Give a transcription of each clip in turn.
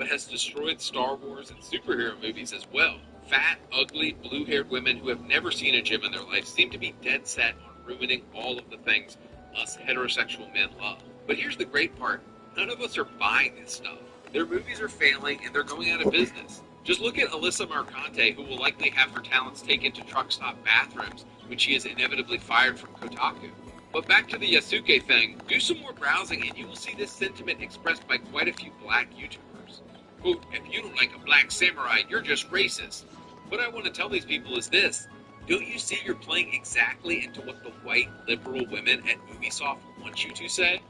has destroyed Star Wars and superhero movies as well. Fat, ugly, blue-haired women who have never seen a gym in their life seem to be dead set on ruining all of the things us heterosexual men love. But here's the great part. None of us are buying this stuff. Their movies are failing and they're going out of business. Just look at Alyssa Marcante, who will likely have her talents taken to truck stop bathrooms when she is inevitably fired from Kotaku. But back to the Yasuke thing, do some more browsing and you will see this sentiment expressed by quite a few black YouTubers. Quote, if you don't like a black samurai, you're just racist. What I want to tell these people is this. Don't you see you're playing exactly into what the white liberal women at Ubisoft want you to say?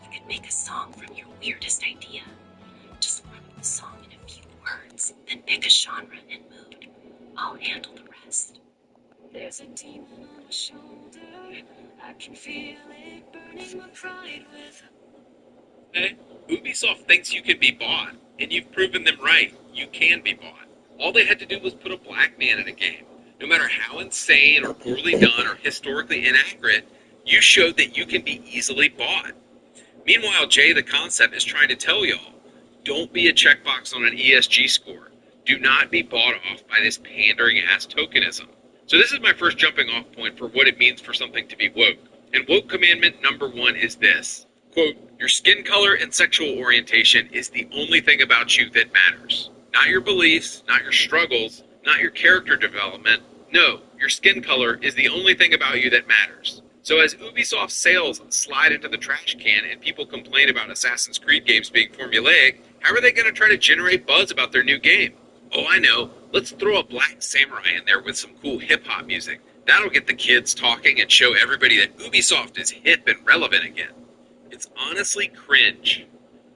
You could make a song from your weirdest idea. Just write the song in a few words, then pick a genre and mood. I'll handle the rest. There's a demon on my shoulder. I can feel it burning my pride with. Hey, Ubisoft thinks you can be bought, and you've proven them right. You can be bought. All they had to do was put a black man in a game. No matter how insane or poorly done or historically inaccurate, you showed that you can be easily bought. Meanwhile, Jay the Concept is trying to tell y'all, don't be a checkbox on an ESG score. Do not be bought off by this pandering-ass tokenism. So this is my first jumping off point for what it means for something to be woke. And woke commandment number 1 is this. Quote, your skin color and sexual orientation is the only thing about you that matters. Not your beliefs, not your struggles, not your character development. No, your skin color is the only thing about you that matters. So as Ubisoft sales slide into the trash can and people complain about Assassin's Creed games being formulaic, how are they going to try to generate buzz about their new game? Oh, I know. Let's throw a black samurai in there with some cool hip-hop music. That'll get the kids talking and show everybody that Ubisoft is hip and relevant again. It's honestly cringe.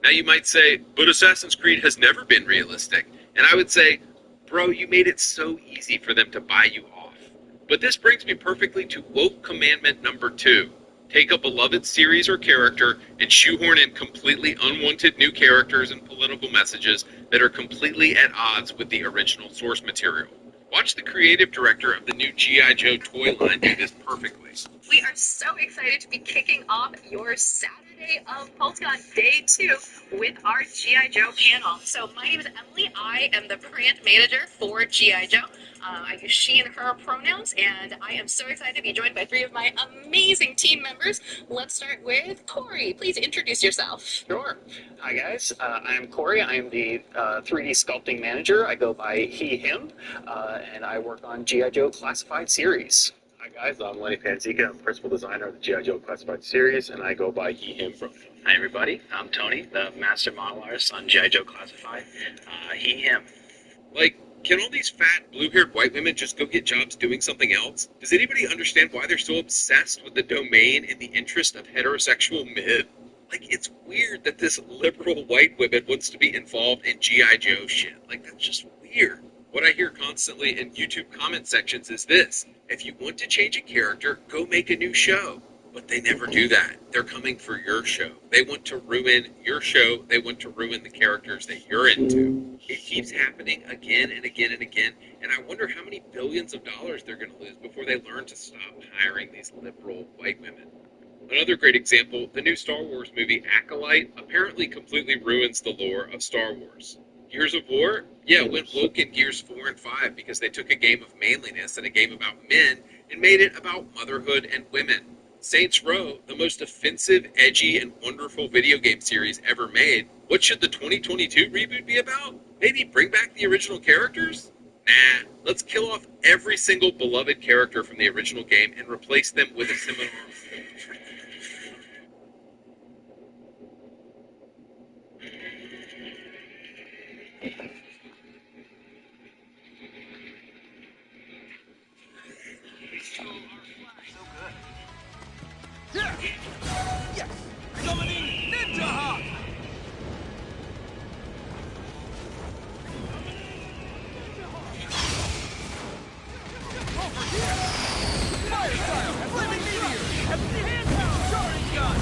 Now you might say, but Assassin's Creed has never been realistic. And I would say, bro, you made it so easy for them to buy you off. But this brings me perfectly to woke commandment number 2. Take a beloved series or character and shoehorn in completely unwanted new characters and political messages that are completely at odds with the original source material. Watch the creative director of the new G.I. Joe toy line do this perfectly. We are so excited to be kicking off your Saturday of PulseCon Day 2 with our G.I. Joe panel. So my name is Emily. I am the brand manager for G.I. Joe. I use she and her pronouns, and I am so excited to be joined by 3 of my amazing team members. Let's start with Corey. Please introduce yourself. Sure. Hi, guys. I'm Corey. I am the 3D sculpting manager. I go by he, him, and I work on G.I. Joe Classified series. Hi, guys. I'm Lenny Panzica. I'm the principal designer of the G.I. Joe Classified series, and I go by he, him from. Hi, everybody. I'm Tony, the master model artist on G.I. Joe Classified. He, him. Like, can all these fat, blue-haired white women just go get jobs doing something else? Does anybody understand why they're so obsessed with the domain in the interest of heterosexual men? Like, it's weird that this liberal white woman wants to be involved in G.I. Joe shit. Like, that's just weird. What I hear constantly in YouTube comment sections is this. If you want to change a character, go make a new show. But they never do that. They're coming for your show. They want to ruin your show. They want to ruin the characters that you're into. It keeps happening again and again and again, and I wonder how many billions of dollars they're going to lose before they learn to stop hiring these liberal white women. Another great example, the new Star Wars movie Acolyte apparently completely ruins the lore of Star Wars. Gears of War? Yeah, went woke in Gears 4 and 5 because they took a game of manliness and a game about men and made it about motherhood and women. Saints Row, the most offensive, edgy, and wonderful video game series ever made. What should the 2022 reboot be about? Maybe bring back the original characters? Nah, let's kill off every single beloved character from the original game and replace them with a similar... Yes! Summoning Ninja Hawk! Over here! Fire style! Flaming meteor! Heavenly handheld! Charging gun!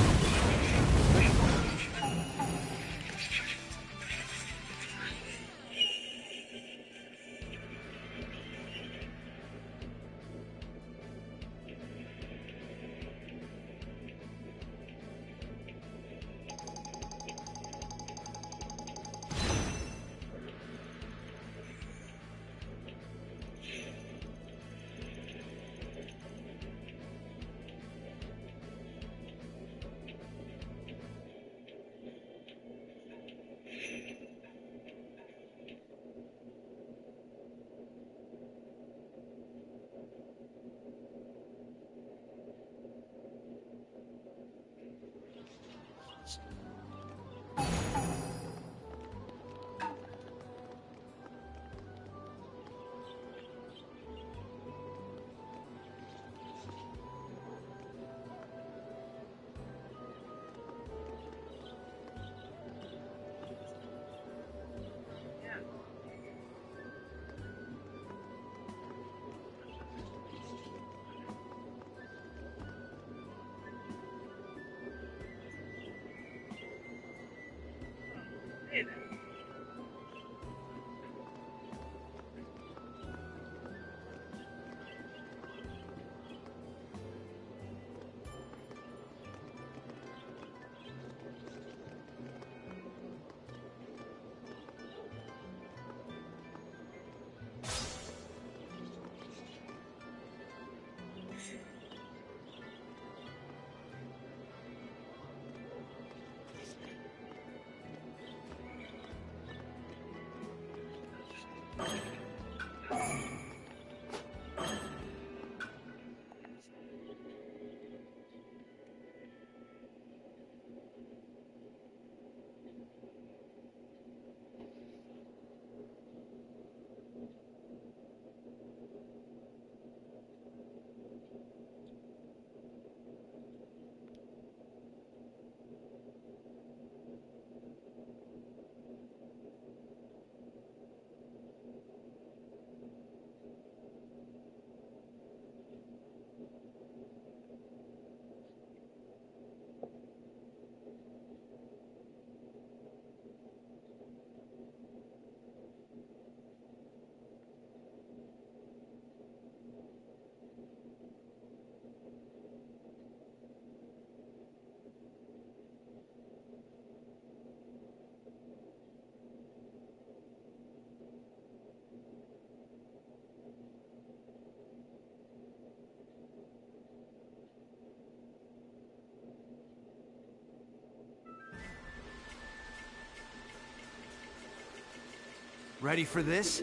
Ready for this?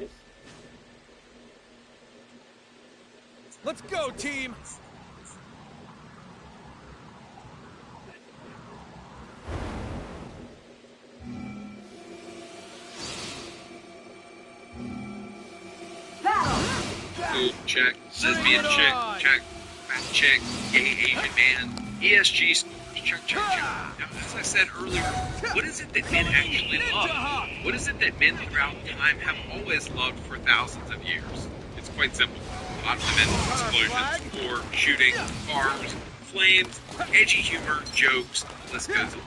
Let's go, team! Food check. Lesbian chick check. Fat chick. Gay Asian man. ESG scores. Check, check, check. Now, as I said earlier, what is it that men actually love? What is it that men throughout time have always loved for thousands of years? It's quite simple. Hot women, explosions, war, shooting, cars, flames, edgy humor, jokes, the list goes on.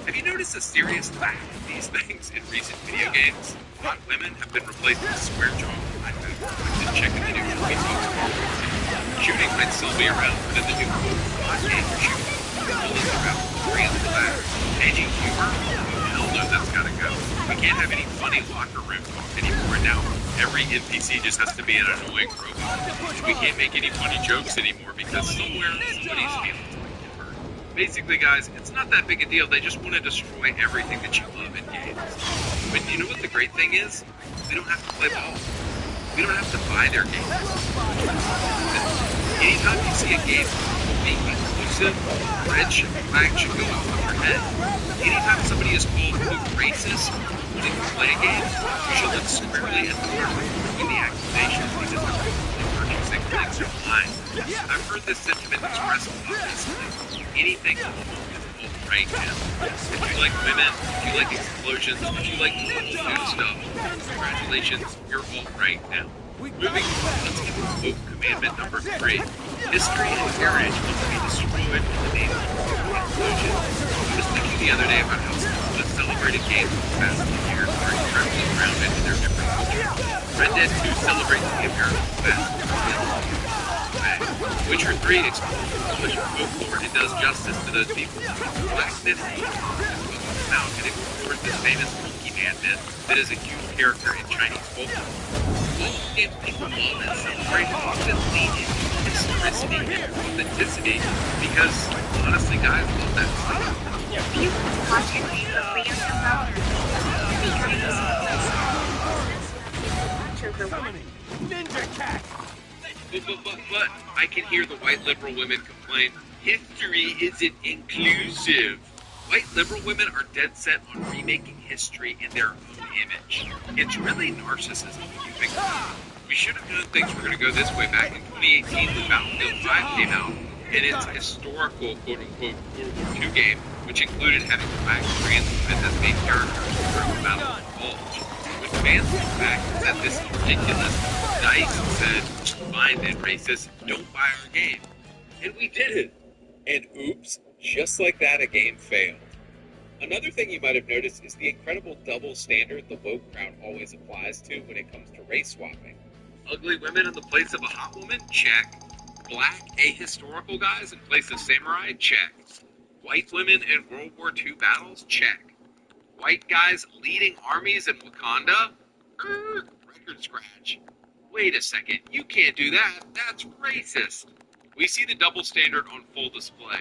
Have you noticed a serious lack of these things in recent video games? Hot women have been replaced with square jaw, the chicken in the new movie talks. Shooting might still be around, but in the new hot gamer shooting, bullets are out, grand flag, edgy humor, hell no, that's gotta go. We can't have any funny locker room talk anymore, and now every NPC just has to be an annoying robot. We can't make any funny jokes anymore because somewhere somebody's feelings might get hurt. Basically, guys, it's not that big a deal. They just want to destroy everything that you love in games. But you know what the great thing is? We don't have to play ball. We don't have to buy their games. Anytime you see a game being exclusive, red flag should go off on your head. Anytime somebody is called racist when you play a game, you should look squarely at the person making the accusation because they're purchasing clicks or lying. I've heard this sentiment expressed a lot recently. Anything is alt-right now. If you like women, if you like explosions, if you like cool new stuff, congratulations, you're alt-right now. Moving on, let's get to quote commandment number 3. History and heritage must be destroyed in the name of inclusion. I was thinking the other day about how some of the celebrated games of the past few years are incredibly grounded in their different cultures. Red Dead 2 celebrates the American West. Witcher 3 explores Polish folklore and does justice to those people. Black Myth out and explores this famous monkey man myth that is a huge character in Chinese folklore. All games people love and celebrate often lean into historicity and authenticity because, honestly, guys love that stuff. You watching the Ninja cat! But I can hear the white liberal women complain, history isn't inclusive. White liberal women are dead set on remaking history in their own image. It's really narcissism when you think about it. We should have known things were going to go this way back in 2018 when Battlefield 5 came out, and its historical quote-unquote World War II game, which included having black trans women as main characters during the Battle of the Bulge. When fans look back and said this is ridiculous, DICE said, fine then, racist, don't buy our game. And we did it. And oops, just like that, a game failed. Another thing you might have noticed is the incredible double standard the woke crowd always applies to when it comes to race swapping. Ugly women in the place of a hot woman? Check. Black ahistorical guys in place of samurai? Check. White women in World War II battles? Check. White guys leading armies in Wakanda? Record scratch. Wait a second, you can't do that. That's racist. We see the double standard on full display.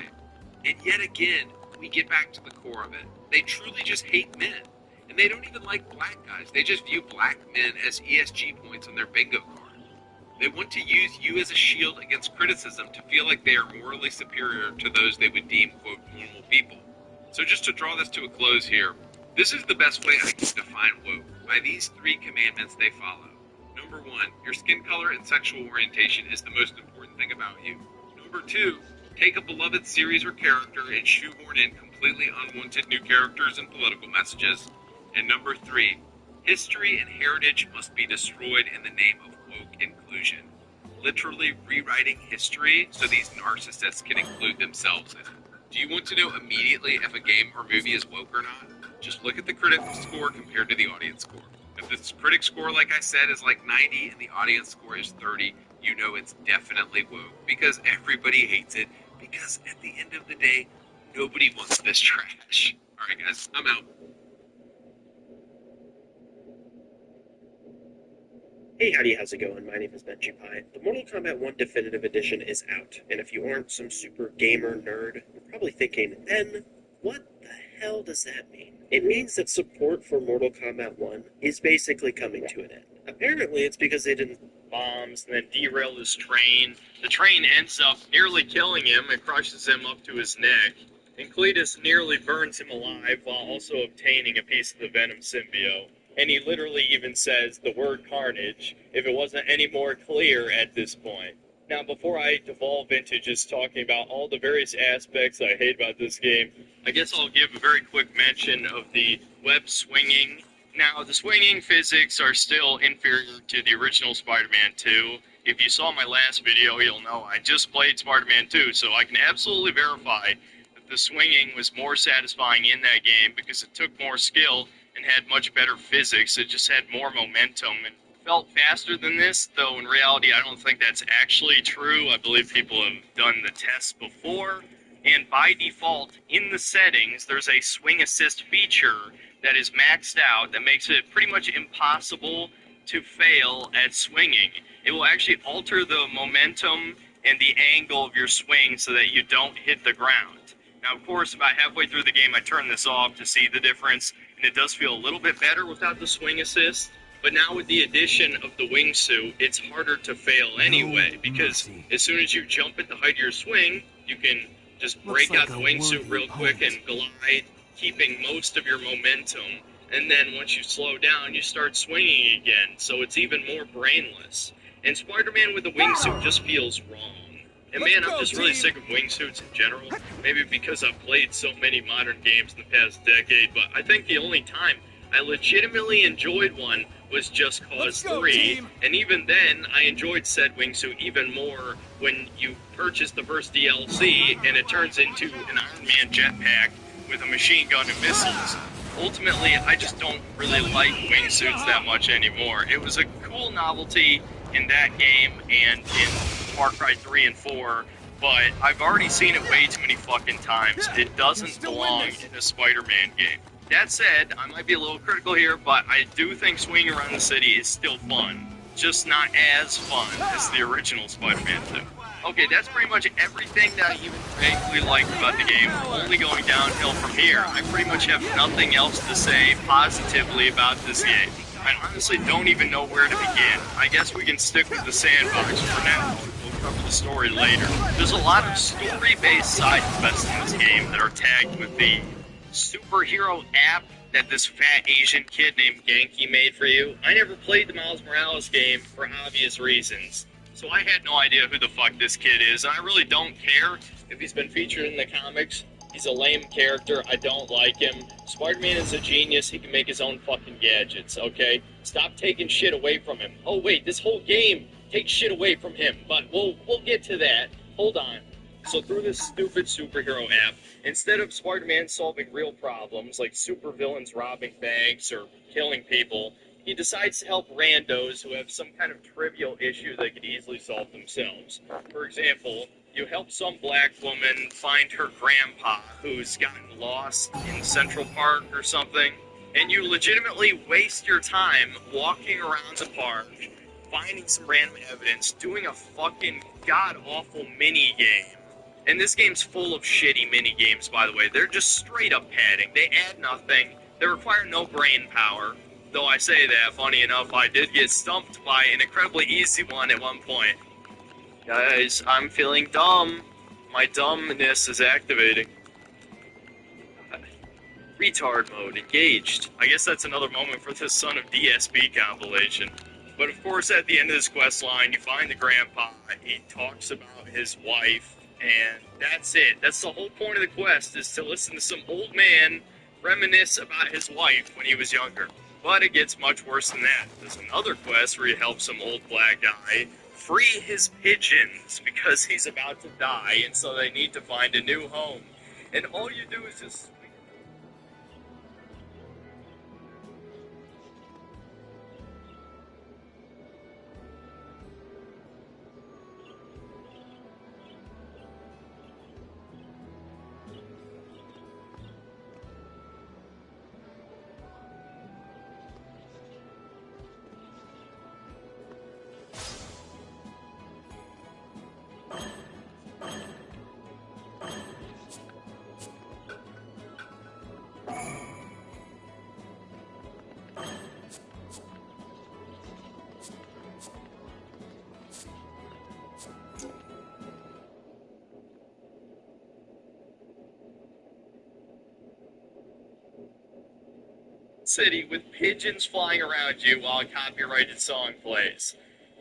And yet again, we get back to the core of it. They truly just hate men. And And they don't even like black guys. They just view black men as ESG points on their bingo card. They want to use you as a shield against criticism to feel like they are morally superior to those they would deem, quote, normal people. So just to draw this to a close here, this is the best way I can define woke, by these 3 commandments they follow. Number 1, your skin color and sexual orientation is the most important thing about you. Number 2, take a beloved series or character and shoehorn in completely unwanted new characters and political messages. And number 3, history and heritage must be destroyed in the name of woke inclusion. Literally rewriting history so these narcissists can include themselves in it. Do you want to know immediately if a game or movie is woke or not? Just look at the critic score compared to the audience score. If the critic score, like I said, is like 90 and the audience score is 30, you know it's definitely woke, because everybody hates it, because at the end of the day, nobody wants this trash. Alright guys, I'm out. Hey, howdy, how's it going? My name is Benji Pie. The Mortal Kombat 1 Definitive Edition is out, and if you aren't some super gamer nerd, you're probably thinking, Ben, what the hell does that mean? It means that support for Mortal Kombat 1 is basically coming to an end. Apparently, it's because they didn't bombs and then derail his train. The train ends up nearly killing him and crushes him up to his neck. And Cletus nearly burns him alive while also obtaining a piece of the Venom symbiote. And he literally even says the word carnage, if it wasn't any more clear at this point. Now, before I devolve into just talking about all the various aspects I hate about this game, I guess I'll give a very quick mention of the web swinging. Now, the swinging physics are still inferior to the original Spider-Man 2. If you saw my last video, you'll know I just played Spider-Man 2, so I can absolutely verify that the swinging was more satisfying in that game because it took more skill and had much better physics. It just had more momentum and felt faster than this, though in reality I don't think that's actually true. I believe people have done the tests before, and by default in the settings there's a swing assist feature that is maxed out that makes it pretty much impossible to fail at swinging. It will actually alter the momentum and the angle of your swing so that you don't hit the ground. Now, of course, about halfway through the game I turned this off to see the difference, and it does feel a little bit better without the swing assist. But now with the addition of the wingsuit, it's harder to fail anyway, because as soon as you jump at the height of your swing, you can just break out the wingsuit real quick and glide, keeping most of your momentum. And then once you slow down, you start swinging again, so it's even more brainless. And Spider-Man with the wingsuit just feels wrong. And man, I'm just really sick of wingsuits in general. Maybe because I've played so many modern games in the past decade, but I think the only time I legitimately enjoyed one was Just Cause 3, and even then, I enjoyed said wingsuit even more when you purchase the first DLC and it turns into an Iron Man jetpack with a machine gun and missiles. Ultimately, I just don't really like wingsuits that much anymore. It was a cool novelty in that game and in Far Cry 3 and 4, but I've already seen it way too many fucking times. It doesn't belong in a Spider-Man game. That said, I might be a little critical here, but I do think swinging around the city is still fun. Just not as fun as the original Spider-Man 2. Okay, that's pretty much everything that I even vaguely liked about the game. Only going downhill from here. I pretty much have nothing else to say positively about this game. I honestly don't even know where to begin. I guess we can stick with the sandbox for now. We'll cover the story later. There's a lot of story-based side quests in this game that are tagged with the superhero app that this fat Asian kid named Genki made for you. I never played the Miles Morales game for obvious reasons, so I had no idea who the fuck this kid is, and I really don't care if he's been featured in the comics. He's a lame character, I don't like him. Spider-Man is a genius, he can make his own fucking gadgets, okay? Stop taking shit away from him. Oh wait, this whole game takes shit away from him, but we'll get to that. Hold on. So through this stupid superhero app, instead of Spider-Man solving real problems like supervillains robbing banks or killing people, he decides to help randos who have some kind of trivial issue they could easily solve themselves. For example, you help some black woman find her grandpa who's gotten lost in Central Park or something, and you legitimately waste your time walking around the park, finding some random evidence, doing a fucking god-awful mini-game. And this game's full of shitty mini-games, by the way. They're just straight up padding. They add nothing. They require no brain power. Though I say that, funny enough, I did get stumped by an incredibly easy one at one point. Guys, I'm feeling dumb. My dumbness is activating. Retard mode engaged. I guess that's another moment for the Son of DSP compilation. But of course, at the end of this quest line, you find the grandpa. He talks about his wife, and that's it. That's the whole point of the quest, is to listen to some old man reminisce about his wife when he was younger. But it gets much worse than that. There's another quest where you help some old black guy free his pigeons because he's about to die, and so they need to find a new home. And all you do is just... city with pigeons flying around you while a copyrighted song plays.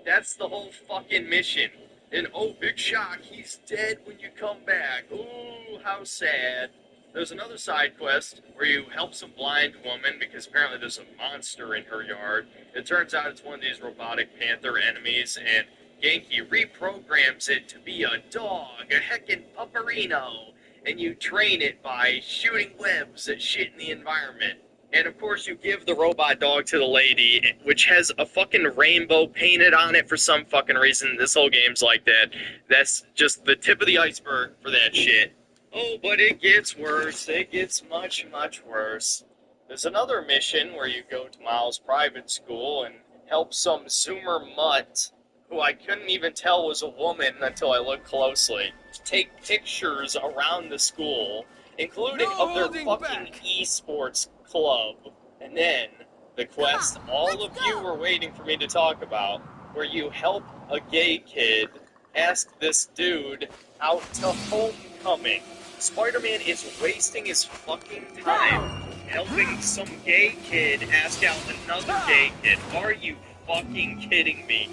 That's the whole fucking mission. And oh, big shock, he's dead when you come back. Ooh, how sad. There's another side quest where you help some blind woman because apparently there's a monster in her yard. It turns out it's one of these robotic panther enemies, and Genki reprograms it to be a dog, a heckin' pupperino, and you train it by shooting webs at shit in the environment. And of course you give the robot dog to the lady, which has a fucking rainbow painted on it for some fucking reason. This whole game's like that. That's just the tip of the iceberg for that shit. Oh, but it gets worse. It gets much, much worse. There's another mission where you go to Miles' private school and help some Zoomer mutt, who I couldn't even tell was a woman until I looked closely, take pictures around the school, including of their fucking esports club. And then the quest all of you were waiting for me to talk about, where you help a gay kid ask this dude out to homecoming. Spider-Man is wasting his fucking time helping some gay kid ask out another gay kid. Are you fucking kidding me?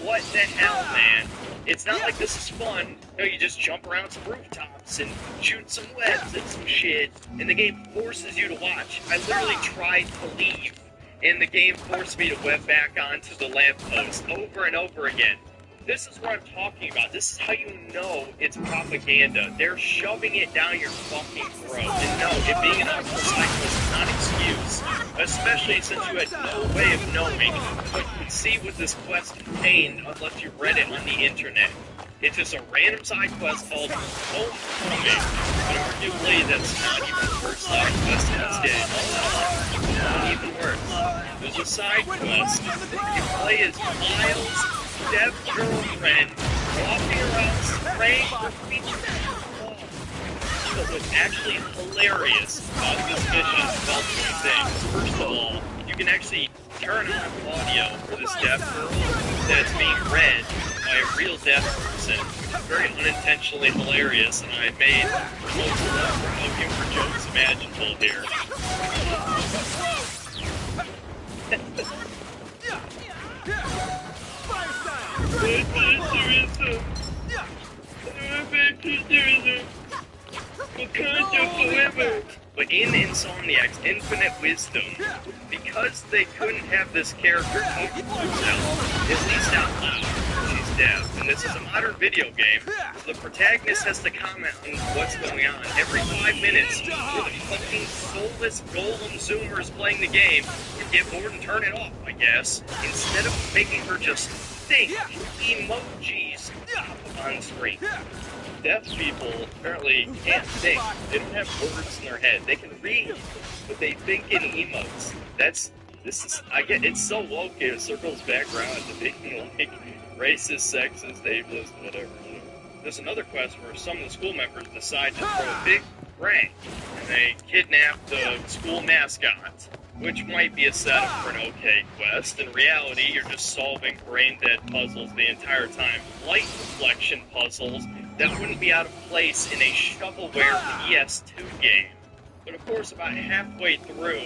What the hell, man? It's not like this is fun. No, you just jump around some rooftops and shoot some webs and some shit, and the game forces you to watch. I literally tried to leave, and the game forced me to web back onto the lamppost over and over again. This is what I'm talking about. This is how you know it's propaganda. They're shoving it down your fucking throat. And no, it being an optional cyclist is not an excuse. Especially since you had no way of knowing what you could see what this quest contained unless you read it on the internet. It's just a random side quest called Homecoming. But arguably, that's not even the first side quest in this game. Not even worse. There's a side quest. You play as Miles' deaf girlfriend walking around spraying graffiti. But what's actually hilarious about this mission is about two things. First of all, you can actually turn on audio for this deaf girl that's being read by a real deaf person, which is very unintentionally hilarious, and I made the most looking for jokes imaginable here. But in Insomniac's infinite wisdom, because they couldn't have this character talk to herself, at least out loud, she's deaf, and this is a modern video game, so the protagonist has to comment on what's going on every 5 minutes, where the fucking soulless golem zoomers playing the game would get bored and turn it off, I guess, instead of making her just think emojis on screen. Deaf people apparently can't think. They don't have words in their head. They can read, but they think in emotes. I get, it's so woke, it circles back around to being like racist, sexist, ableist, whatever. There's another quest where some of the school members decide to throw a big rank, and they kidnap the school mascot, which might be a setup for an okay quest. In reality, you're just solving brain-dead puzzles the entire time. Light reflection puzzles that wouldn't be out of place in a shovelware PS2 game. But of course, about halfway through,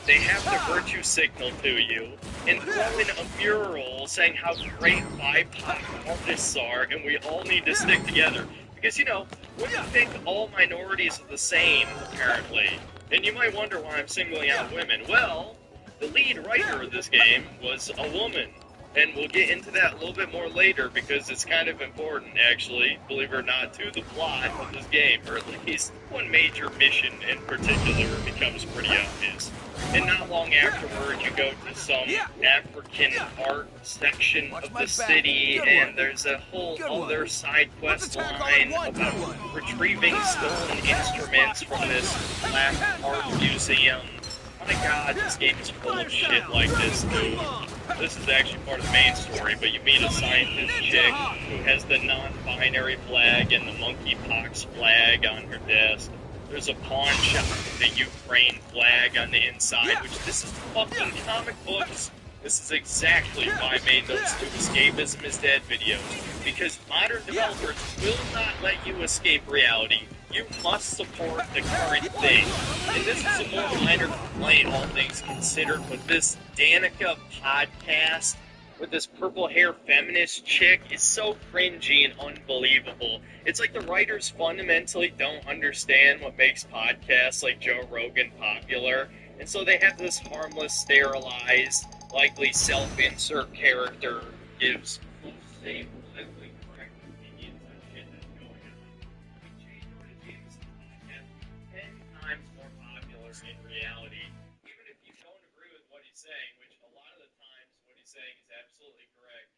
they have to virtue signal to you and throw in a mural saying how great BIPOC artists are and we all need to stick together. Because, you know, women think all minorities are the same, apparently. And you might wonder why I'm singling out women. Well, the lead writer of this game was a woman. And we'll get into that a little bit more later because it's kind of important, actually, believe it or not, to the plot of this game. Or at least one major mission in particular becomes pretty obvious. And not long afterward, you go to some African art section of the city, and there's a whole other side quest line about retrieving stolen instruments from this black art museum. My god, this game is full of shit like this, dude. This is actually part of the main story, but you meet a scientist chick who has the non-binary flag and the monkeypox flag on her desk. There's a pawn shop with the Ukraine flag on the inside, which this is fucking comic books. This is exactly why I made those two Escapism is Dead videos. Because modern developers will not let you escape reality. You must support the current thing. And this is a more minor complaint, all things considered, but this Danica podcast with this purple hair feminist chick is so cringy and unbelievable. It's like the writers fundamentally don't understand what makes podcasts like Joe Rogan popular, and so they have this harmless, sterilized, likely self-insert character gives safe, politically correct opinions on shit that's going on. Jay Jordan Jameson podcast 10 times more popular in reality, even if you don't agree with what he's saying, which a lot of the times what he's saying is absolutely correct.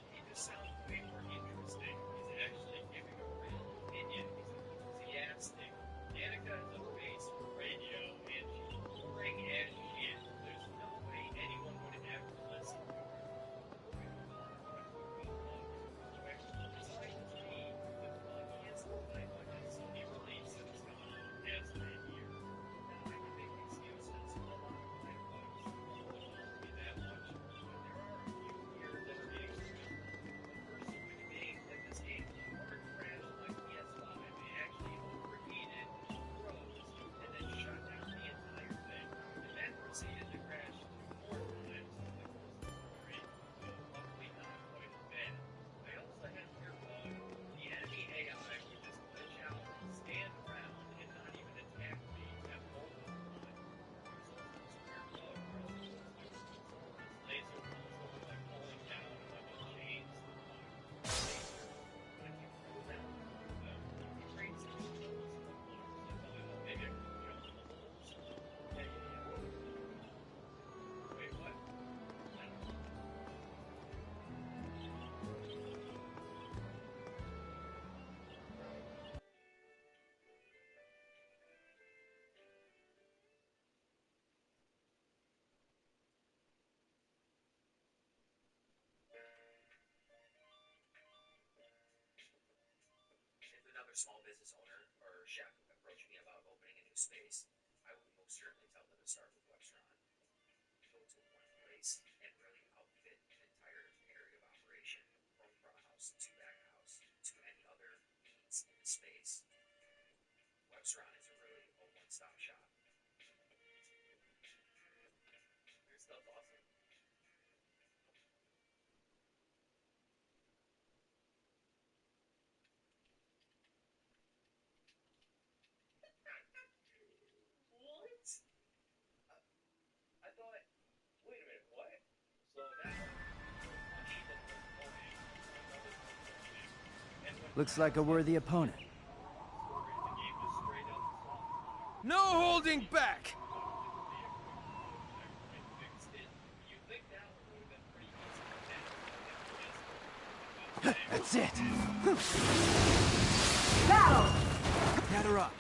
He just sounds way more interesting. He's actually giving a real opinion. He's enthusiastic. Danica is a face for radio, and she's boring as shit. There's no way anyone would ever listen to her. Besides me, the funniest podcast he released since gone on the past 10 years. Now, I can make excuses. A lot of my books don't bother me that much, but there are a few here that are getting to me. The first one being that this game hard crashed my PS5. It actually overheated, froze, and then shut down the entire thing. And then proceeded to crash 4 times over the course of the story, so luckily not quite as bad. I also had a weird bug. The enemy AI would just glitch out, stand around, and not even attack me at multiple times. There's also this weird bug where it looks like someone with laser muzzle like pulling down a bunch of chains to the bottom of the laser. But if you pull down one of them, it creates these holes in the floor. So I thought, oh, maybe I can jump in the holes. Yeah. Wait, what? I don't know. If another small business owner or chef approached me about opening a new space, I would most certainly tell them to start with Webstron. Go to one place and really outfit an entire area of operation, from front of house to back of house to any other needs in the space. Webstron is really a one-stop shop. Your stuff's awesome. What? I thought. Wait a minute. What? So that uneven reporting to another company, and when Looks like a worthy opponent. the game just straight up soft. No holding back! You think that one would have been pretty easy to That's it. Battle! Gather up.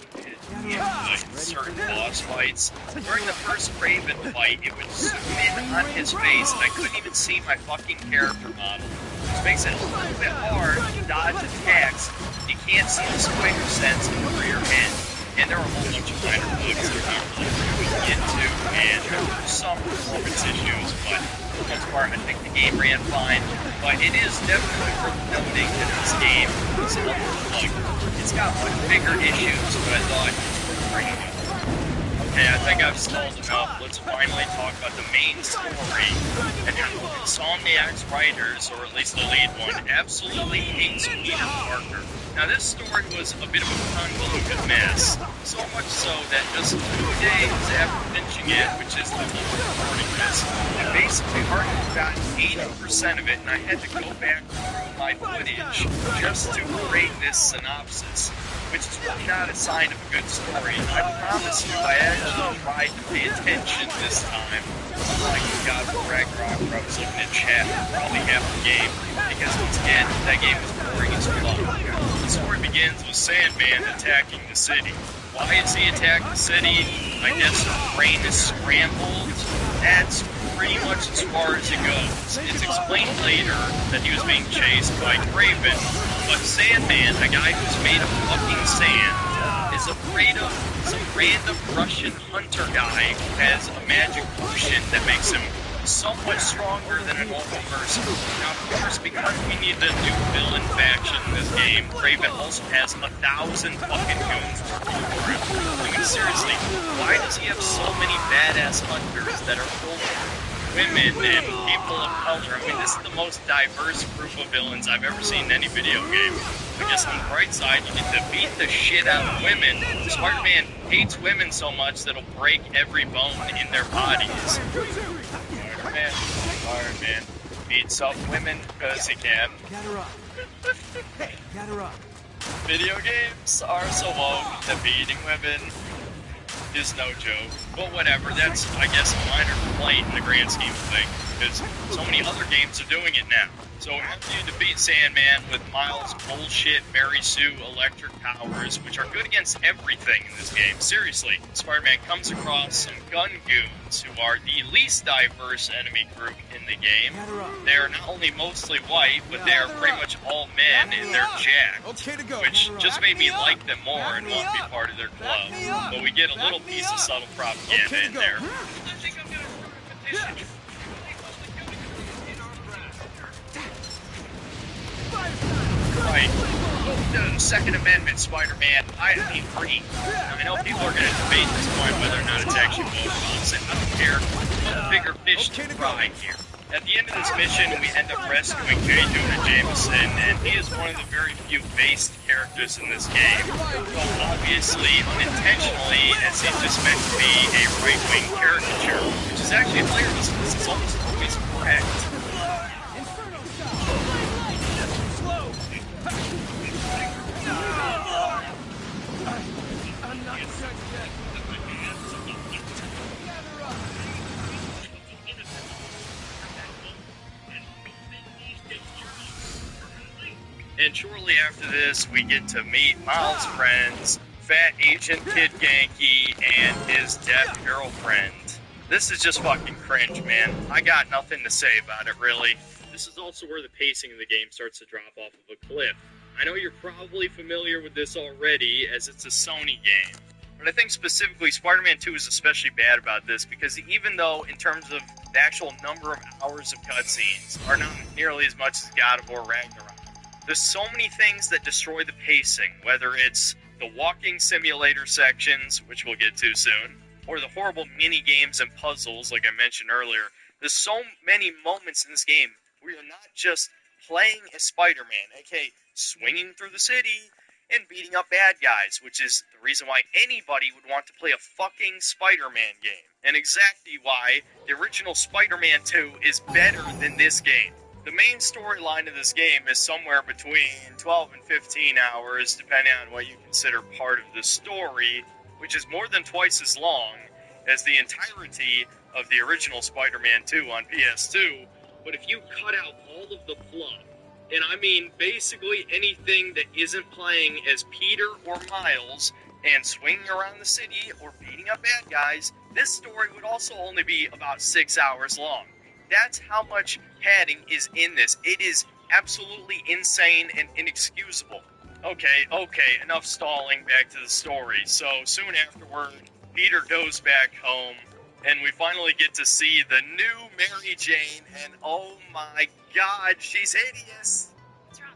Certain boss fights. During the first Raven fight, it would zoom in on his face, and I couldn't even see my fucking character model, which makes it a little bit hard to dodge attacks. You can't see the square sense over your head. And there are a whole bunch of minor bugs that I'm not really going into, and there were some performance issues, but for the most part, I think the game ran fine. But it is definitely worth noting that this game is a little bug. It's got much bigger issues, but I thought it's worth bringing up. Okay, I think I've stalled enough. Let's finally talk about the main story and how Insomniac's writers, or at least the lead one, absolutely hates Peter Parker. Now, this story was a bit of a convoluted mess, so much so that just 2 days after finishing it, which is the time of recording this, I basically already forgotten 80% of it, and I had to go back through my footage just to create this synopsis, which is really not a sign of a good story. I promise you, I actually tried to pay attention this time. Unlike God of Ragnarok, where I was looking at chat for probably half the game, because once again, that game was boring as fuck. The story begins with Sandman attacking the city. Why is he attacking the city? I guess his brain is scrambled. That's pretty much as far as it goes. It's explained later that he was being chased by Kraven, but Sandman, a guy who's made of fucking sand, is afraid of some random Russian hunter guy who has a magic potion that makes him somewhat stronger than a normal person. Now, of course, because we need a new villain faction in this game, Kraven also has 1,000 fucking goons working for him. I mean, seriously, why does he have so many badass hunters that are full of women and people of color? I mean, this is the most diverse group of villains I've ever seen in any video game. I guess on the bright side, you get to beat the shit out of women. Spider-Man hates women so much that he'll break every bone in their bodies. Spider-Man beats up women because he can. Gather up. Gather up. Video games are so woke that beating women is no joke. But whatever, that's, I guess, a minor complaint in the grand scheme of things, because so many other games are doing it now. So after you defeat Sandman with Miles' bullshit Mary Sue electric powers, which are good against everything in this game, seriously, Spider-Man comes across some gun goons who are the least diverse enemy group in the game. They are not only mostly white, but they are pretty much all men, and they're jacked, which just made me like them more and want to be part of their club. But we get a little piece of subtle propaganda in there. Right. The Second Amendment, Spider-Man, I mean free. I know people are going to debate this point whether or not it's actually vote bombs, and I don't care. No bigger fish to fry here. At the end of this mission, we end up rescuing J. Jonah Jameson, and he is one of the very few based characters in this game. Though obviously, unintentionally, as he's just meant to be a right-wing caricature, which is actually hilarious because it's almost always correct. And shortly after this, we get to meet Miles' friends, Fat Agent Kid Genki, and his deaf girlfriend. This is just fucking cringe, man. I got nothing to say about it, really. This is also where the pacing of the game starts to drop off of a cliff. I know you're probably familiar with this already, as it's a Sony game. But I think specifically Spider-Man 2 is especially bad about this, because even though, in terms of the actual number of hours of cutscenes, are not nearly as much as God of War Ragnarok, there's so many things that destroy the pacing, whether it's the walking simulator sections, which we'll get to soon, or the horrible mini-games and puzzles, like I mentioned earlier. There's so many moments in this game where you're not just playing as Spider-Man, aka swinging through the city and beating up bad guys, which is the reason why anybody would want to play a fucking Spider-Man game, and exactly why the original Spider-Man 2 is better than this game. The main storyline of this game is somewhere between 12 and 15 hours, depending on what you consider part of the story, which is more than twice as long as the entirety of the original Spider-Man 2 on PS2, but if you cut out all of the fluff, and I mean basically anything that isn't playing as Peter or Miles and swinging around the city or beating up bad guys, this story would also only be about 6 hours long. That's how much padding is in this. It is absolutely insane and inexcusable. Okay, enough stalling, back to the story. So soon afterward, Peter goes back home, and we finally get to see the new Mary Jane, and oh my god, she's hideous! What's wrong?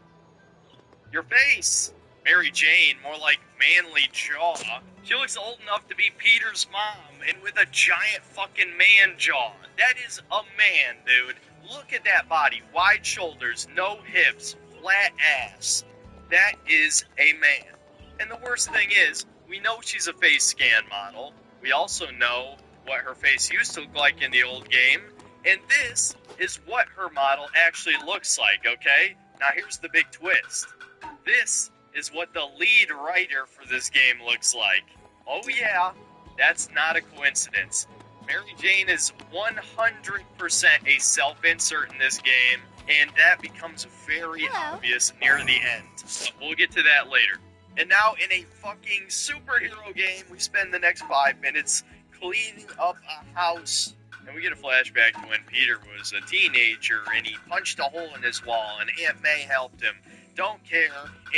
Your face! Mary Jane, more like manly jaw. She looks old enough to be Peter's mom, and with a giant fucking man jaw. That is a man, dude. Look at that body. Wide shoulders, no hips, flat ass. That is a man. And the worst thing is, we know she's a face scan model. We also know what her face used to look like in the old game. And this is what her model actually looks like, okay? Now here's the big twist. This is what the lead writer for this game looks like. Oh yeah, that's not a coincidence. Mary Jane is 100% a self-insert in this game, and that becomes very obvious near the end. But we'll get to that later. And now in a fucking superhero game, we spend the next 5 minutes cleaning up a house. And we get a flashback to when Peter was a teenager and he punched a hole in his wall and Aunt May helped him. Don't care,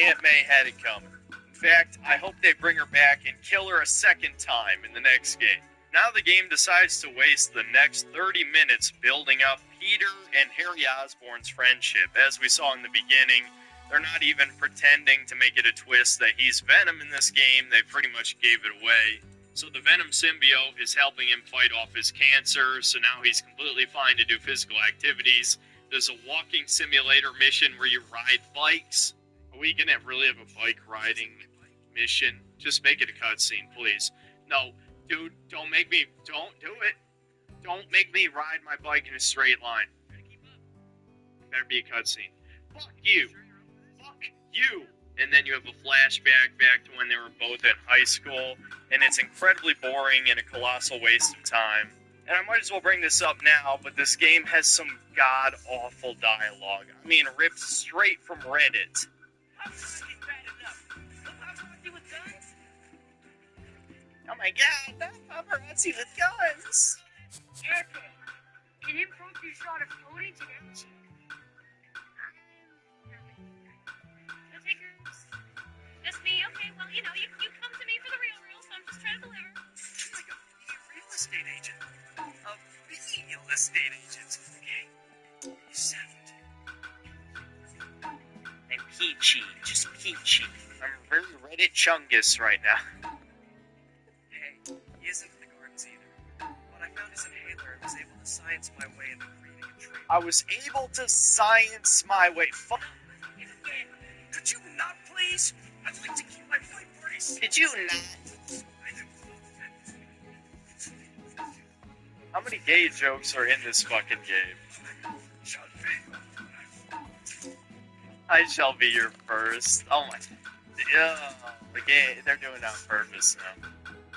Aunt May had it coming. In fact, I hope they bring her back and kill her a second time in the next game. Now the game decides to waste the next 30 minutes building up Peter and Harry Osborn's friendship. As we saw in the beginning, they're not even pretending to make it a twist that he's Venom in this game. They pretty much gave it away. So the Venom symbiote is helping him fight off his cancer, so now he's completely fine to do physical activities. There's a walking simulator mission where you ride bikes. Are we gonna really have a bike riding mission? Just make it a cutscene, please. No, dude, don't do it. Don't make me ride my bike in a straight line. Better be a cutscene. Fuck you. Fuck you. And then you have a flashback back to when they were both at high school, and it's incredibly boring and a colossal waste of time. And I might as well bring this up now, but this game has some god-awful dialogue. I mean, ripped straight from Reddit. Oh my god, that paparazzi with guns! Epic. Can improve your shot of footage and everything. No takers. Just me. Okay, well, you know, you come to me for the real, so I'm just trying to deliver. You're like a real estate agent. A real estate agent. Okay. You sound. I'm peachy, just peachy. I'm very Reddit chungus right now. Hey, he isn't in the gardens either. But I found his inhaler and was able to science my way into creating a trade. I was able to science my way. Fuck. Could you not, please? I'd like to keep my fight brace. Could you not? How many gay jokes are in this fucking game? I shall be your first. Oh my. The game, they're doing it on purpose now.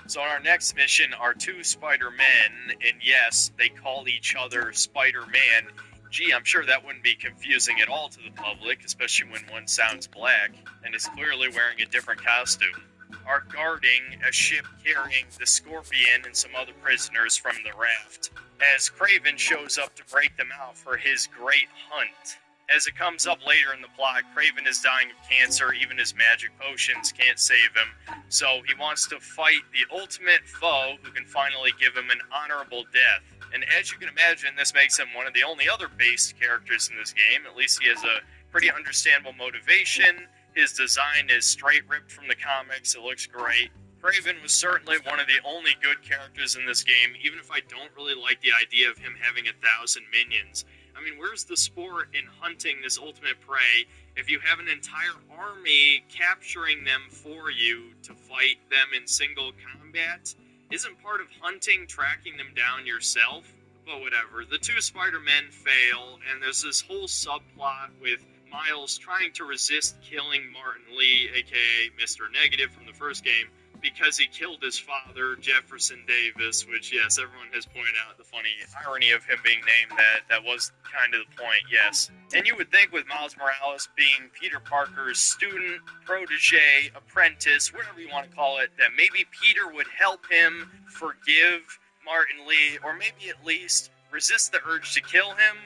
So on our next mission are 2 Spider-Men, and yes, they call each other Spider-Man. Gee, I'm sure that wouldn't be confusing at all to the public, especially when one sounds black, and is clearly wearing a different costume. Are guarding a ship carrying the Scorpion and some other prisoners from the raft, as Kraven shows up to break them out for his great hunt. As it comes up later in the plot, Kraven is dying of cancer, even his magic potions can't save him, so he wants to fight the ultimate foe who can finally give him an honorable death. And as you can imagine, this makes him one of the only other based characters in this game. At least he has a pretty understandable motivation. His design is straight ripped from the comics. It looks great. Kraven was certainly one of the only good characters in this game, even if I don't really like the idea of him having 1,000 minions. I mean, where's the sport in hunting this ultimate prey if you have an entire army capturing them for you to fight them in single combat? Isn't part of hunting tracking them down yourself? But whatever. The 2 Spider-Men fail, and there's this whole subplot with Miles trying to resist killing Martin Lee, aka Mr. Negative from the first game, because he killed his father, Jefferson Davis, which, yes, everyone has pointed out the funny irony of him being named that. That was kind of the point, yes. And you would think with Miles Morales being Peter Parker's student, protege, apprentice, whatever you want to call it, that maybe Peter would help him forgive Martin Lee, or maybe at least resist the urge to kill him.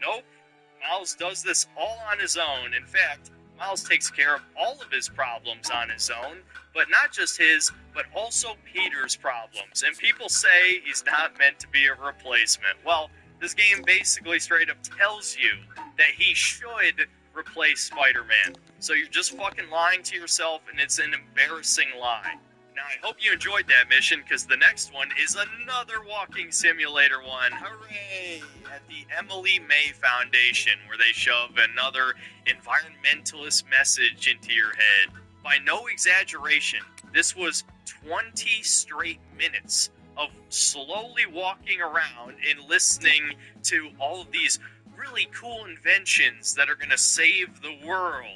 Nope. Miles does this all on his own. In fact, Miles takes care of all of his problems on his own, but not just his, but also Peter's problems. And people say he's not meant to be a replacement. Well, this game basically straight up tells you that he should replace Spider-Man. So you're just fucking lying to yourself, and it's an embarrassing lie. Now, I hope you enjoyed that mission, because the next one is another walking simulator one. Hooray! At the Emily May Foundation, where they shove another environmentalist message into your head. By no exaggeration, this was 20 straight minutes of slowly walking around and listening to all of these really cool inventions that are going to save the world.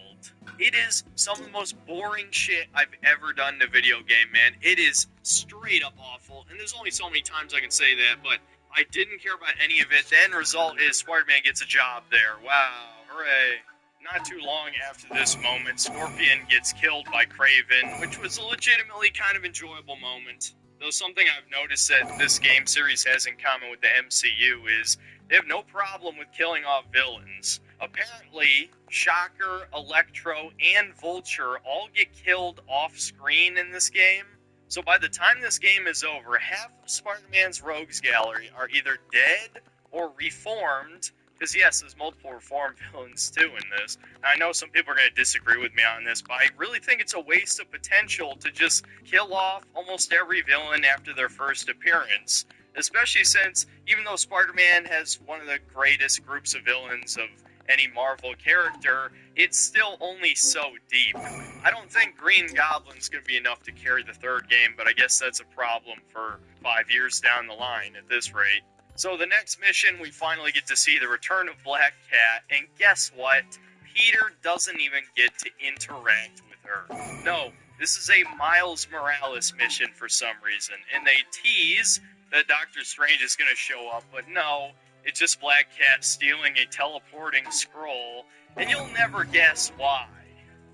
It is some of the most boring shit I've ever done in a video game, man. It is straight up awful, and there's only so many times I can say that, but I didn't care about any of it. The end result is Spider-Man gets a job there. Wow, hooray. Not too long after this moment, Scorpion gets killed by Kraven, which was a legitimately kind of enjoyable moment. Though something I've noticed that this game series has in common with the MCU is they have no problem with killing off villains. Apparently, Shocker, Electro, and Vulture all get killed off-screen in this game. So by the time this game is over, half of Spider-Man's rogues gallery are either dead or reformed. Because yes, there's multiple reformed villains too in this. Now, I know some people are going to disagree with me on this, but I really think it's a waste of potential to just kill off almost every villain after their first appearance. Especially since, even though Spider-Man has one of the greatest groups of villains of any Marvel character, it's still only so deep. I don't think Green Goblin's going to be enough to carry the third game, but I guess that's a problem for 5 years down the line at this rate. So the next mission, we finally get to see the return of Black Cat, and guess what? Peter doesn't even get to interact with her. No, this is a Miles Morales mission for some reason, and they tease that Doctor Strange is going to show up, but no, it's just Black Cat stealing a teleporting scroll, and you'll never guess why.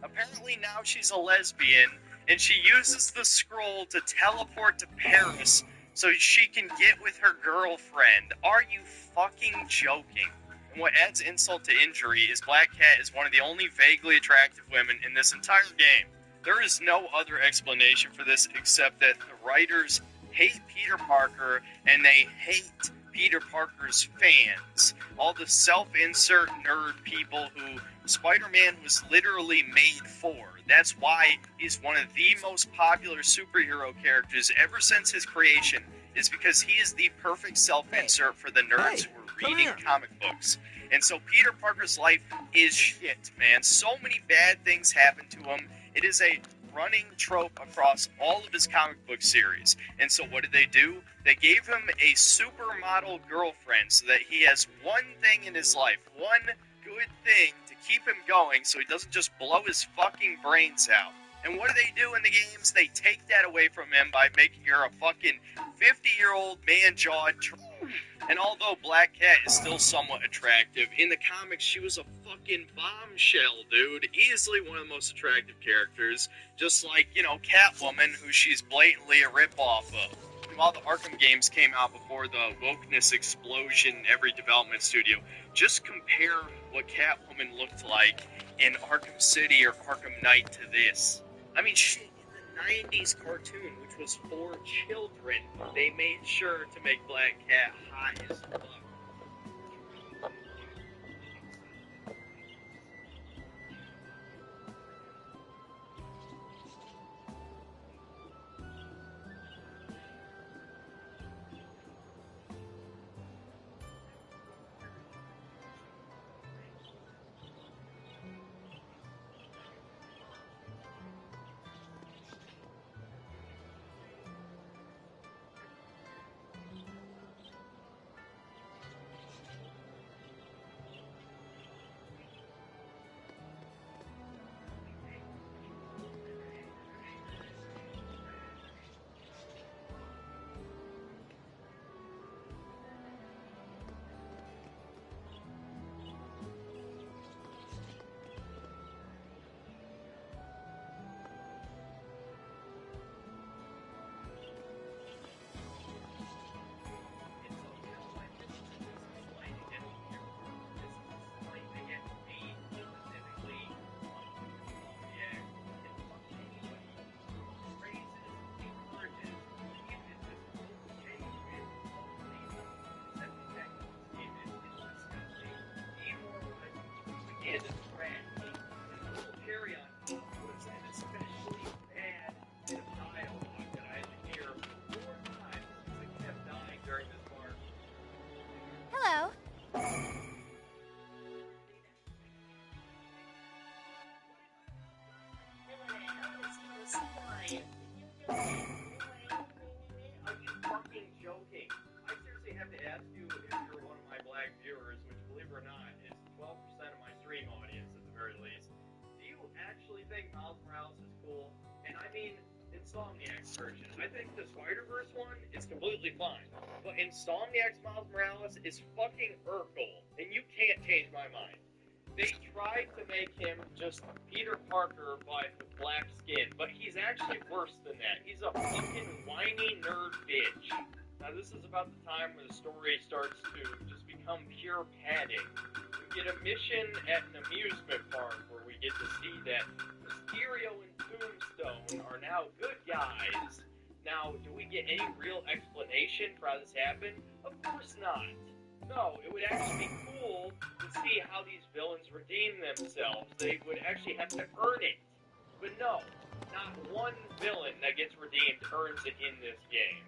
Apparently now she's a lesbian, and she uses the scroll to teleport to Paris so she can get with her girlfriend. Are you fucking joking? And what adds insult to injury is Black Cat is one of the only vaguely attractive women in this entire game. There is no other explanation for this except that the writers hate Peter Parker, and they hate Peter Parker's fans. All the self-insert nerd people who Spider-Man was literally made for. That's why he's one of the most popular superhero characters ever since his creation, is because he is the perfect self-insert for the nerds who are reading comic books. And so Peter Parker's life is shit, man. So many bad things happen to him. It is a running trope across all of his comic book series. And so what did they do? They gave him a supermodel girlfriend so that he has one thing in his life, one good thing to keep him going so he doesn't just blow his fucking brains out. And what do they do in the games? They take that away from him by making her a fucking 50-year-old man-jawed And although Black Cat is still somewhat attractive, in the comics she was a fucking bombshell, dude. Easily one of the most attractive characters. Just like, you know, Catwoman, who she's blatantly a ripoff of. All the Arkham games came out before the wokeness explosion in every development studio. Just compare what Catwoman looked like in Arkham City or Arkham Knight to this. I mean, shit, in the 90s cartoon, which was for children, they made sure to make Black Cat hot as fuck. Are you fucking joking? I seriously have to ask you if you're one of my black viewers, which, believe it or not, is 12% of my stream audience at the very least. Do you actually think Miles Morales is cool? And I mean, Insomniac's version. I think the Spider-Verse one is completely fine. But Insomniac's Miles Morales is fucking Urkel, and you can't change my mind. They tried to make him just Peter Parker but with black skin, but he's actually worse than that. He's a fucking whiny nerd bitch. Now this is about the time where the story starts to just become pure padding. We get a mission at an amusement park where we get to see that Mysterio and Tombstone are now good guys. Now, do we get any real explanation for how this happened? Of course not. No, it would actually be cool to see how these villains redeem themselves. They would actually have to earn it. But no, not one villain that gets redeemed earns it in this game.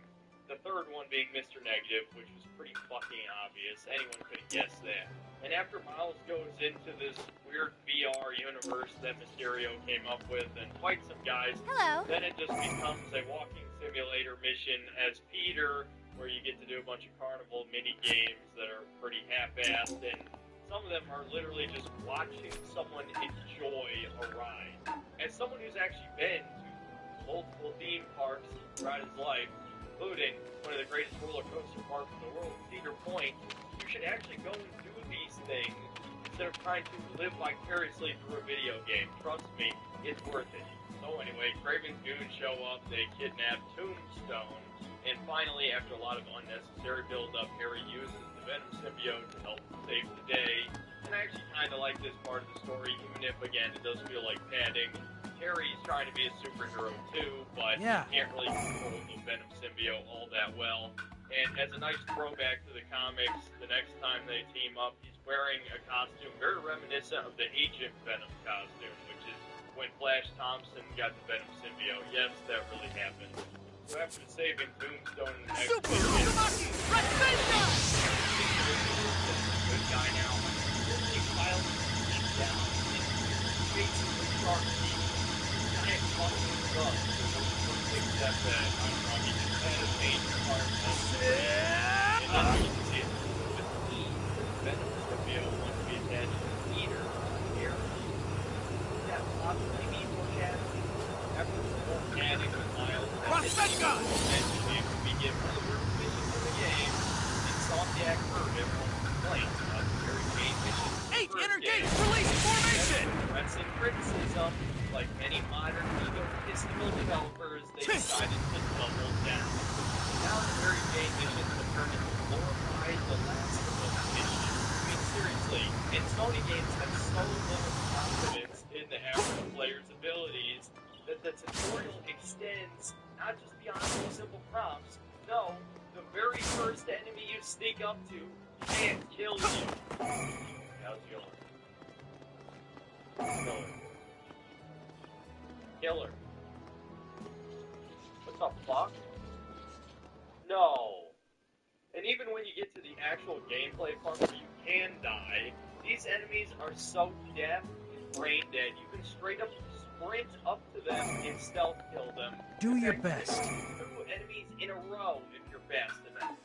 The third one being Mr. Negative, which was pretty fucking obvious. Anyone could have guessed that. And after Miles goes into this weird VR universe that Mysterio came up with and fights some guys, then it just becomes a walking simulator mission as Peter, where you get to do a bunch of carnival mini games that are pretty half-assed, and some of them are literally just watching someone enjoy a ride. As someone who's actually been to multiple theme parks throughout his life, including one of the greatest roller coaster parks in the world, Cedar Point, you should actually go and do these things instead of trying to live vicariously through a video game. Trust me, it's worth it. So anyway, Kraven's goons show up, they kidnap Tombstone, and finally, after a lot of unnecessary build-up, Harry uses the Venom symbiote to help save the day. And I actually kind of like this part of the story, even if, again, it does feel like padding. Harry's trying to be a superhero too, but he can't really control the Venom symbiote all that well. And as a nice throwback to the comics, the next time they team up, he's wearing a costume very reminiscent of the Agent Venom costume, which is when Flash Thompson got the Venom symbiote. Yes, that really happened. So after saving Tombstone in the next good guy now, he files deep down into basically shark teeth, giant fucking gun. Except that, I don't know, he just had a major heart attack. And then you can see it with the Venom symbiote once we attach to Peter, here. Yeah, possibly be foreshadowing. After the whole padding with Miles, eventually we get one of the worst missions in the game. Insomniac heard everyone's complaints about the very main mission. 8, enter gate, release formation! Pressing criticism, like many modern egotistical developers, they decided to double down. Now the very main mission has turned into glorified The Last of Us mission. I mean, seriously, and Sony games have so little confidence in the average player's abilities that the tutorial extends not just beyond those simple prompts. No, the very first enemy you sneak up to can't kill you. How's it going? Killer. Killer. What the fuck? No. And even when you get to the actual gameplay part where you can die, these enemies are so deaf and brain dead, you can straight up sprint up to them and stealth kill them. Do your best. 2 enemies in a row if you're fast enough.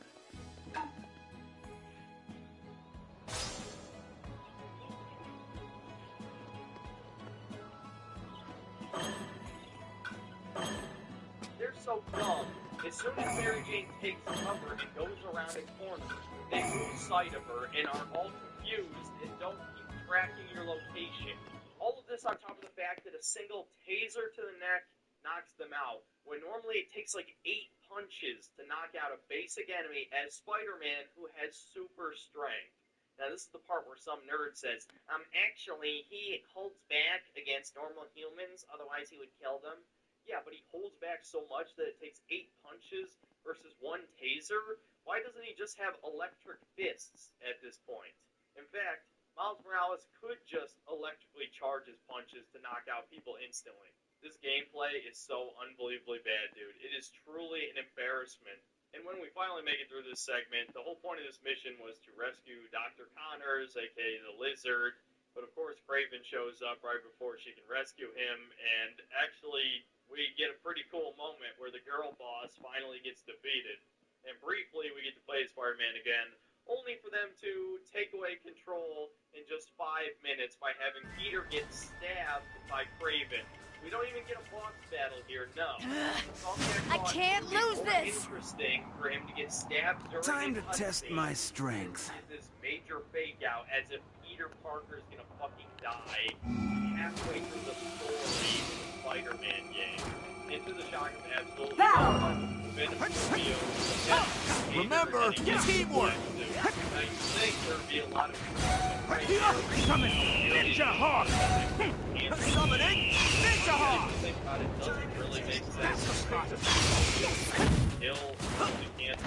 They're so dumb. As soon as Mary Jane takes cover and goes around a corner, they lose sight of her and are all confused and don't keep tracking your location. All of this on top of the fact that a single taser to the neck knocks them out, when normally it takes like 8 punches to knock out a basic enemy as Spider-Man who has super strength. Now this is the part where some nerd says, actually he holds back against normal humans, otherwise he would kill them. Yeah, but he holds back so much that it takes 8 punches versus 1 taser? Why doesn't he just have electric fists at this point? In fact, Miles Morales could just electrically charge his punches to knock out people instantly. This gameplay is so unbelievably bad, dude. It is truly an embarrassment. And when we finally make it through this segment, the whole point of this mission was to rescue Dr. Connors, aka the Lizard. But of course, Kraven shows up right before she can rescue him, and actually, we get a pretty moment where the girl boss finally gets defeated. And briefly, we get to play Spider-Man again, only for them to take away control in just 5 minutes by having Peter get stabbed by Kraven. We don't even get a boss battle here, no. I can't lose this! Interesting for him to get stabbed during Time to a test cutscene. my strength. This major fake out as if Peter Parker's gonna fucking die halfway through the story of the Spider-Man game. Into the shock of absolutely Remember, teamwork! I think there'd be a lot of Coming! Ninja Hawk! Summoning! Ninja Hawk! think about it doesn't really make sense. Hill, you can't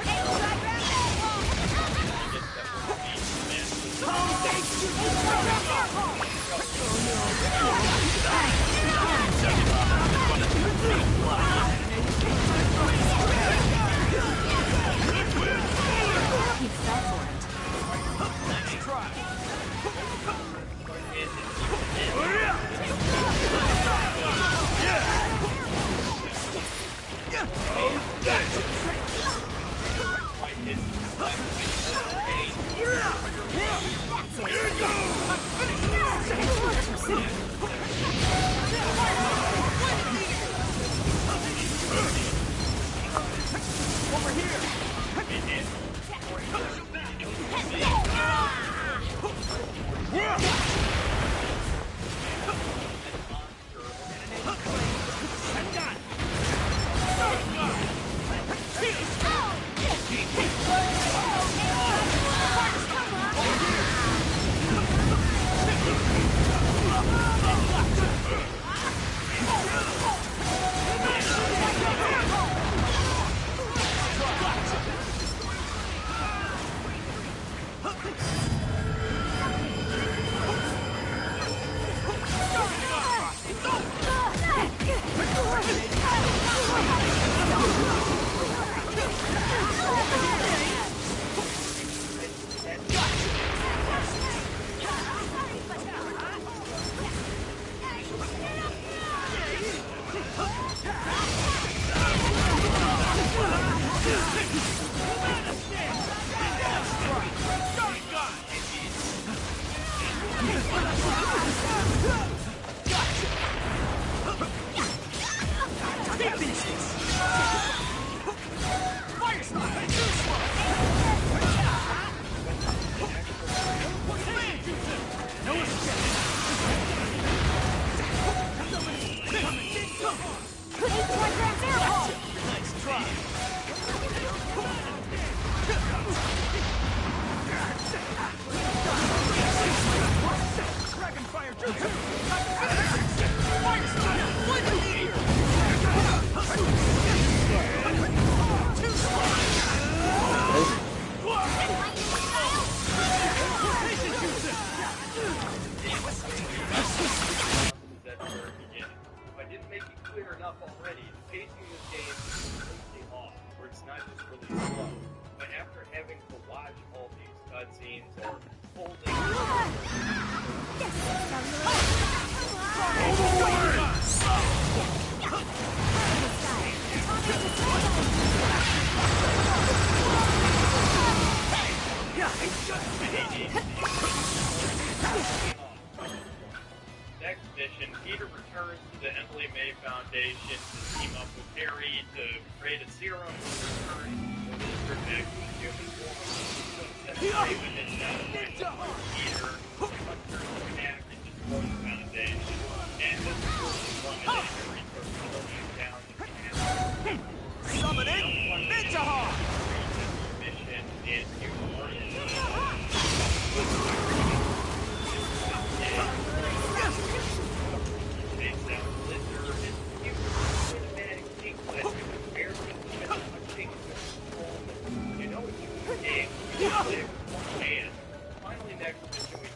Next mission, Peter returns to the Emily May Foundation to team up with Harry to create a serum to return Mr. back to his human form. Raven is now Peter, Hunter's attack and destroy the Foundation. And this is why Harry starts down the path. Summoning Ninja Hawk! Mission is Finally, next mission we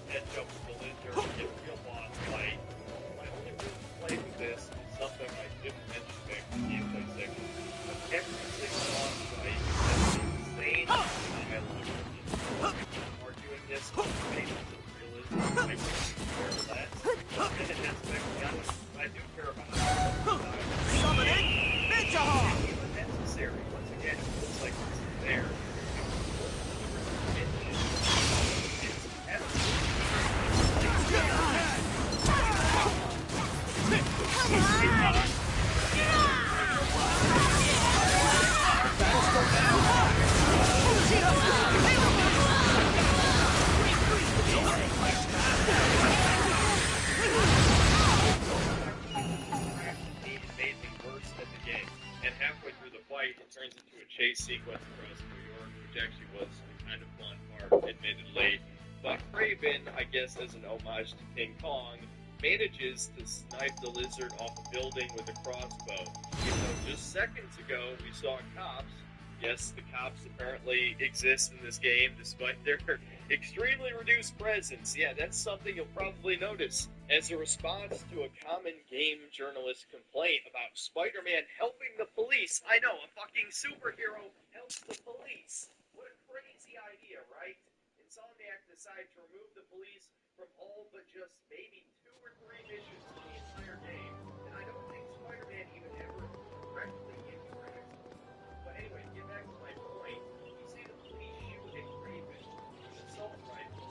and halfway through the fight, it turns into a chase sequence across New York, which actually was a kind of fun part, admittedly. But Kraven, I guess as an homage to King Kong, manages to snipe the lizard off a building with a crossbow. Even though just seconds ago we saw cops. Yes, the cops apparently exist in this game despite their extremely reduced presence. Yeah, that's something you'll probably notice. As a response to a common game journalist complaint about Spider-Man helping the police. I know, a fucking superhero helps the police. What a crazy idea, right? Insomniac decided to remove the police from all but just maybe 2 or 3 missions in the entire game, and I don't think Spider-Man even ever directly interacts with them. But anyway, to get back to my point, you see the police shoot at Kraven with an assault rifle,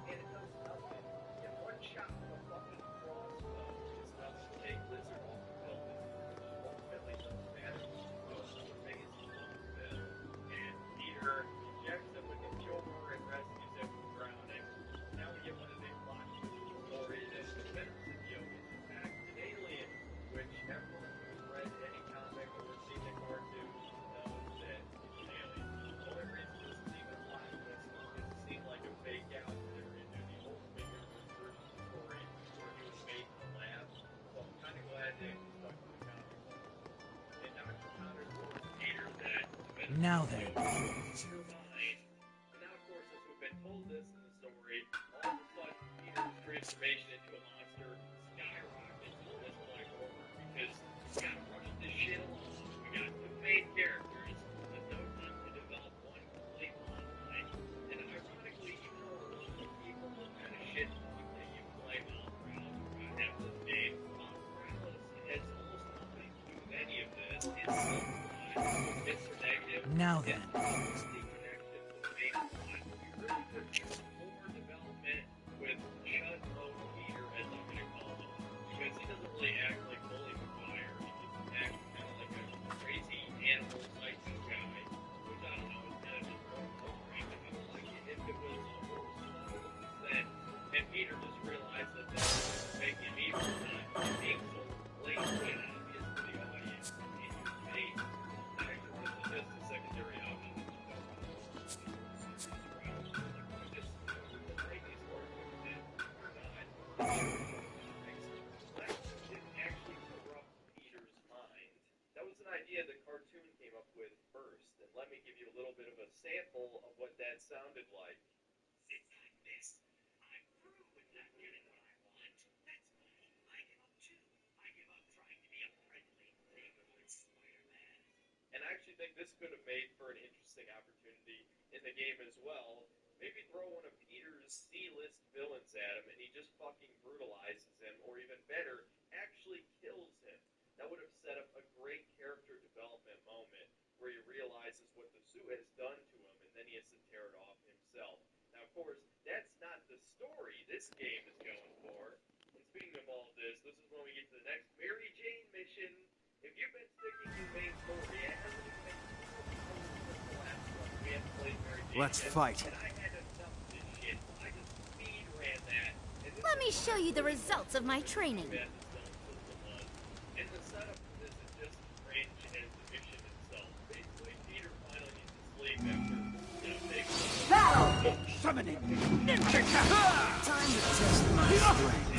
and it does nothing. And one shot from a fucking crossbow is enough to take Lizard off the building, which ultimately doesn't matter because the biggest bill. And Peter injects him with the cure and rescues him from drowning. Now we get one of the big plot twists of the story that the Venom symbiote is in fact an alien, which everyone who's read any comic or seen the cartoon knows that it's an alien. The only reason this is even a plot twist is because it seemed like a fake out there into the Ultimate Universe version of the story where he was made in the lab. So I'm kind of glad they stuck to the comic book. And Dr. Connors warns Peter that the Venom Now then. is your mind. And now, of course, as we've been told this in the story, all of a sudden Peter's transformation into a monster skyrockets to this black horror because we gotta rush this shit along. We got 2 main characters with no time to develop one complete plot line. And ironically, even though a lot of people kind of shit talk that you play Miles Morales throughout half this game, Miles Morales has almost nothing to do with any of this. It's subplot, Mr. Negative, Now then. more development with Chud Mode Peter, as I'm going to call him, because he doesn't really act like Bully McGuire. He just acts kind of like a crazy animal psycho guy, which I don't know is kind of just more programmed. I would like it if it was a more slow then, and Peter just realized that that's making me not being so blatantly obvious to the audience in your face. I actually wanted to just a secondary option. Idea the cartoon came up with first, and let me give you a little bit of a sample of what that sounded like. It's like this. I'm through with not getting what I want. That's money. I give up too. I give up trying to be a friendly neighborhood Spider-Man. And I actually think this could have made for an interesting opportunity in the game as well. Maybe throw one of Peter's C-list villains at him, and he just fucking brutalizes him, or even better, actually kills him. That would have set up a great character development moment where he realizes what the suit has done to him, and then he has to tear it off himself. Now, of course, that's not the story this game is going for. And speaking of all of this is when we get to the next Mary Jane mission. If you've been sticking to the main story, it hasn't even been the last one. We haven't played Mary Jane. Let's fight. And I had enough of this shit. I just speed ran that. Let me show you the results of my training. And the setup for this is just as cringe as the mission itself. Basically, Peter finally needs to sleep after, big... Battle! Summoning Ninja Cat! Time to test my strength.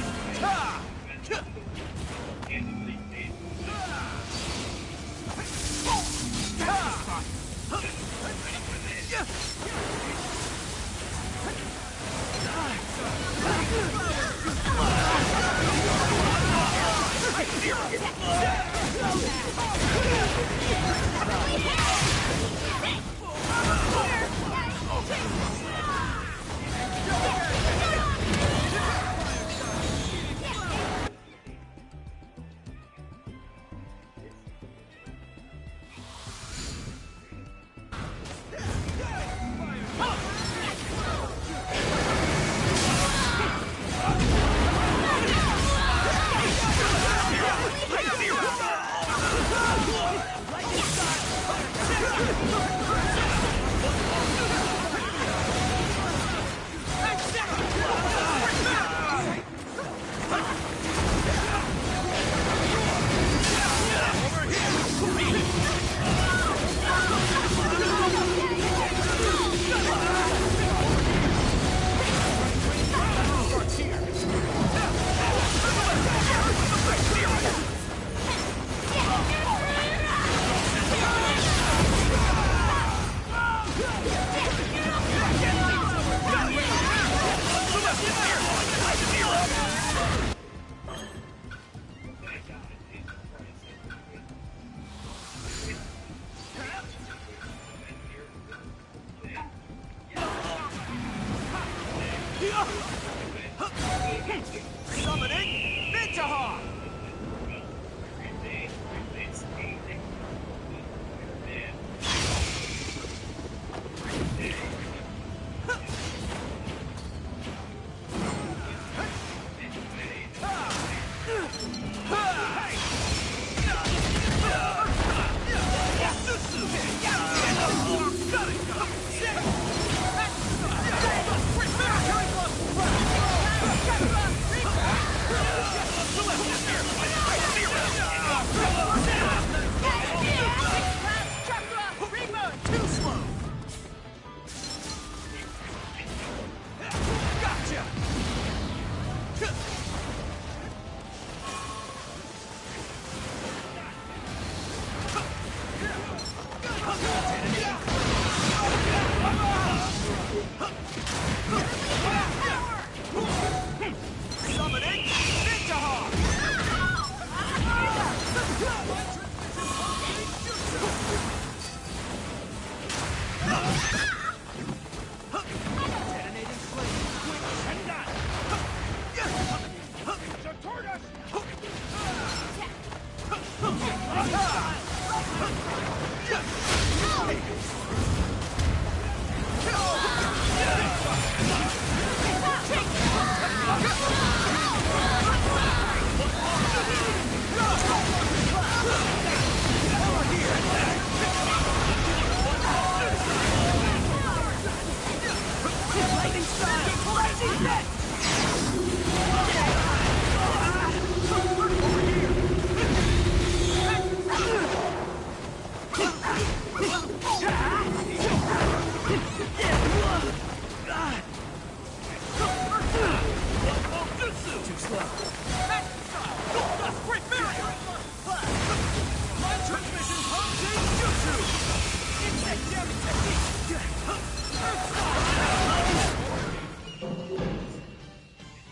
Lightning style! Lightning net! Too slow. Great barrier! Line transmission Hong-Jing Jutsu! Insect damage technique! Earth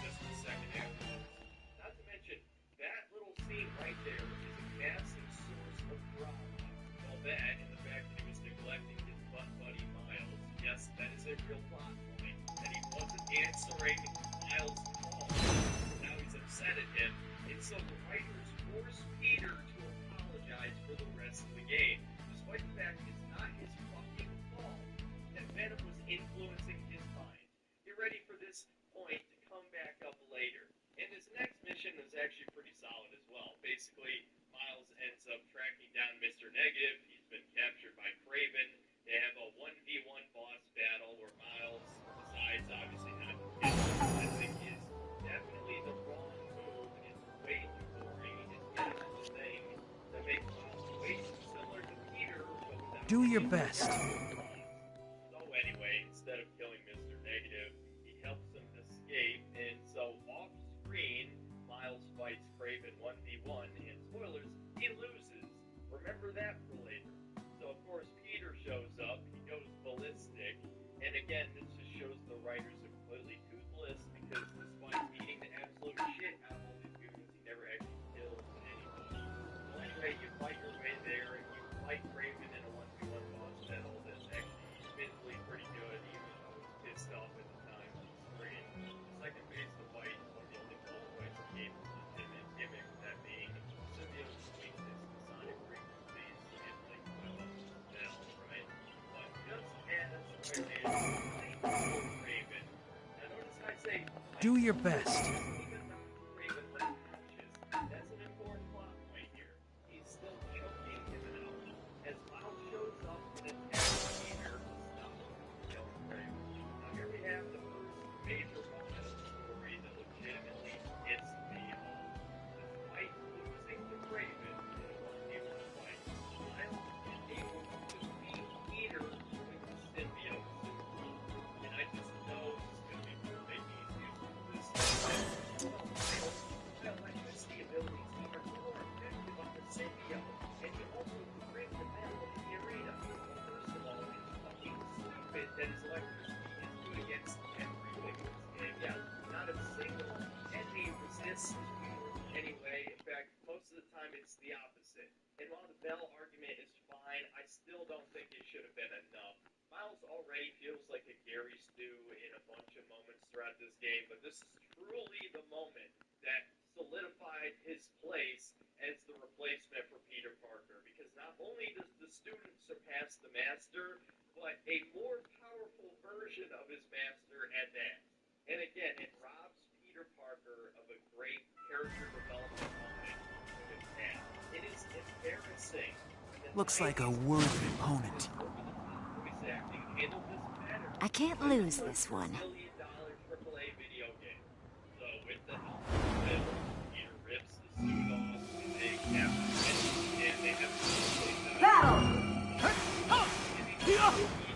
Just the second after this. Not to mention, that little scene right there is a massive source of drama. Well, that and the fact that he was neglecting his butt buddy Miles. Yes, that is a real plot point. That he wasn't answering Miles' call. Now he's upset at him, and so the writers force Peter to apologize for the rest of the game, despite the fact it's not his fucking fault that Venom was influencing his mind. Get ready for this point to come back up later. And his next mission is actually pretty solid as well. Basically, Miles ends up tracking down Mr. Negative. He's been captured by Kraven. They have a 1v1 boss battle where Miles decides, obviously not to kill him. I think is definitely the wrong move. It's way too boring. It's getting to the thing that makes Miles way too similar to Peter, but without Do your best. So anyway, instead of killing Mr. Negative, he helps him escape, and so off-screen, Miles fights Kraven 1v1, and spoilers, he loses. Remember that for later. So of course, Peter shows up, he goes ballistic, and again, this just shows the writers are completely toothless, because despite beating the absolute shit out of all these humans, he never actually kills anybody. Well anyway, you fight your way there, and you fight Kraven in a 1v1 boss battle that's actually admittedly pretty good, even though I was pissed off at the time on the screen. The second phase of the fight is one of the only boss fights in the game with legitimate gimmick, that being symbiote's weakness to sonic frequencies and like Bell, right? But just as I did Kraven, now notice I say Do your best. even though Kraven was conscious, that's an important plot point here. He's still choking him out as Miles shows up and attacks Peter to stop him from killing Kraven. Now here we have the first major moment of the story that legitimately hits me home. Despite losing to Kraven in a 1v1 fight, Miles is able to defeat Peter with the symbiote suit. And I just know this is going to be perfect. He's used this electricity abilities even more effective on the symbiote, and he also brings the battle in the arena. Well, first of all, it's fucking stupid that his electricity is good against everything in this game. Yeah, not a single enemy resists anyway. In fact, most of the time it's the opposite. And while the Bell argument is fine, I still don't think it should have been enough. Miles already feels like a Gary Stu in a bunch of moments throughout this game, but this is truly the moment that solidified his place as the replacement for Peter Parker, because not only does the student surpass the master, but a more powerful version of his master at that. And again, it robs Peter Parker of a great character development moment with his past. It is embarrassing. Looks like a worthy opponent. I can't lose this one. $1 million AAA video game. So with the help of Bill, Peter rips the suit off, and they capture and they have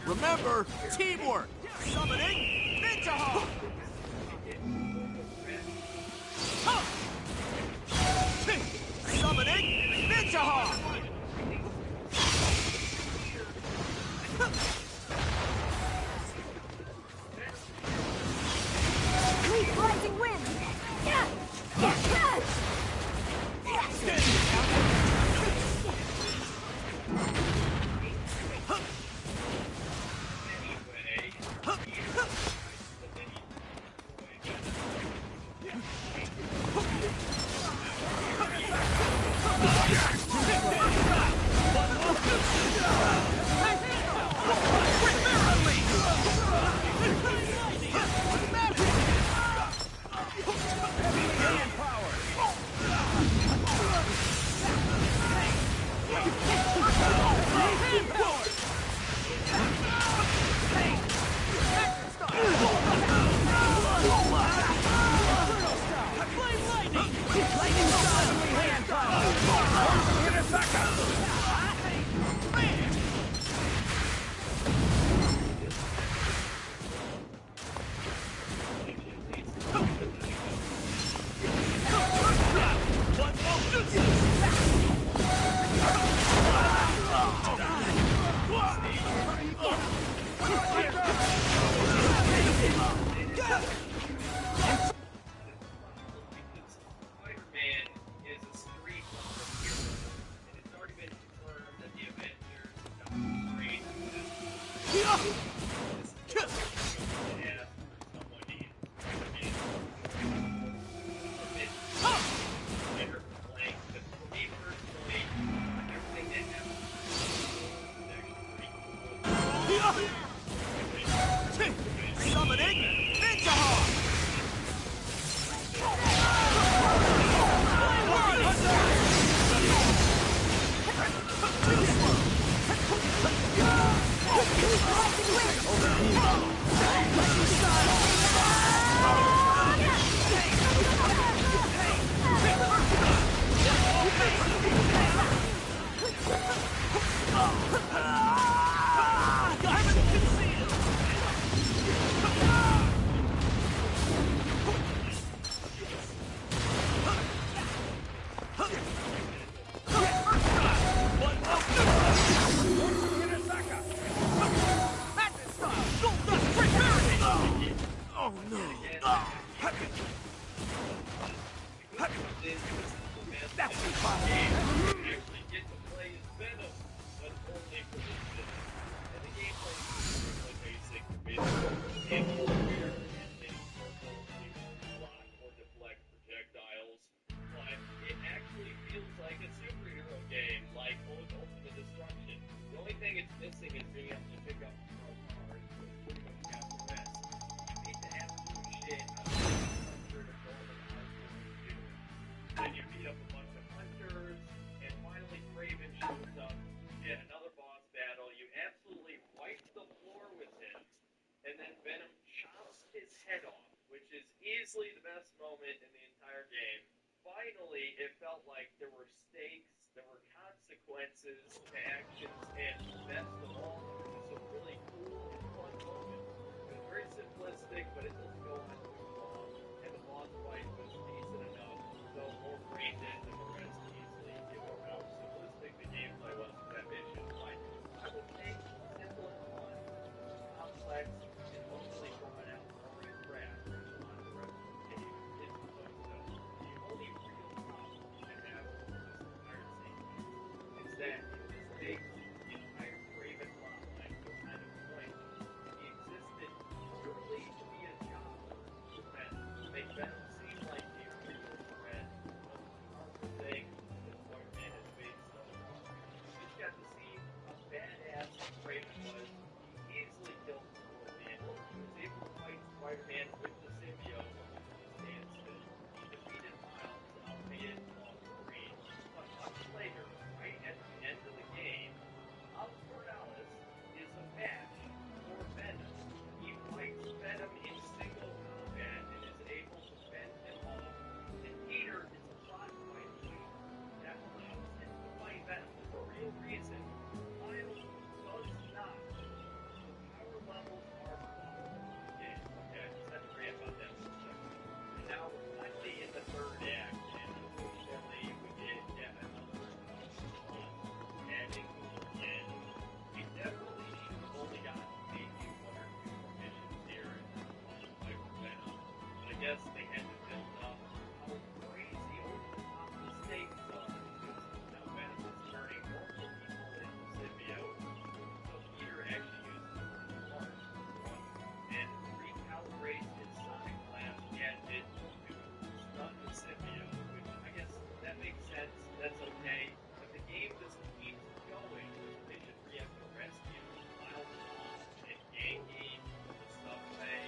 Remember, teamwork! Summoning Ninja Hawk! Summoning Ninja Hawk! Lead rising wind! Summoning Ninja Hawk! Oh no! That's the fun! Actually get to play as Venom, but only for this visit. And the gameplay is really basic. Basically, if you appear in a circle, you block or deflect projectiles. But it actually feels like a superhero game, like Ultimate Destruction. The only thing it's missing is being able to pick up pro cars, but it's pretty much got the rest. You beat the absolute shit out of 100 of all the cars you do. Then you beat up a bunch of hunters, and finally Craven shows up. Yet another boss battle. You absolutely wipe the floor with him, and then Venom chops his head off, which is easily the best moment in the entire game. Finally, it felt like there were stakes, there were consequences to actions, and best of all, there were just some really cool and fun moments. It was very simplistic, but it doesn't go on too long, and the boss fight was decent enough, though more brain-dead than the rest easily, given how simplistic the gameplay was for that mission. But I would take simple and fun, complex, and overly drawn out story and craft, and a lot of the rest of the game isn't so. The only real problem I have with this entire sequence is that it just makes the entire Craven plotline so kind of pointless. He existed purely to be a jobber for Venom, to make Venom seem like a real threat, the most powerful thing that Spider-Man has faced so far. You just got to see how badass Craven was. He easily killed the Scorpion. He was able to fight Spider-Man with the symbiote almost at a standstill. He defeated Miles, albeit off screen. But much later, right at the end of the game, Miles Morales is a match for Venom. He fights Venom in single combat and is able to fend him off. And Peter is a plot device that allows him to fight Venom for the real reason. Miles does not. The power levels are fucked in the game. Okay, I just had to rant about that for a second. And now we're finally in the third act, and unfortunately we get yet another adding again. We definitely should have only gotten maybe one or two more missions here in this one fight with Venom. But I guess they had to build up how crazy over the top the stakes are, because now Venom is turning normal people into symbiote. So Peter actually uses his parts and recalibrates his sonic blast gadget to stun the symbiote, which I guess that makes sense, that's okay. But the game just keeps going. There's a mission where you have to rescue Miles' mom and Ganke from the subway.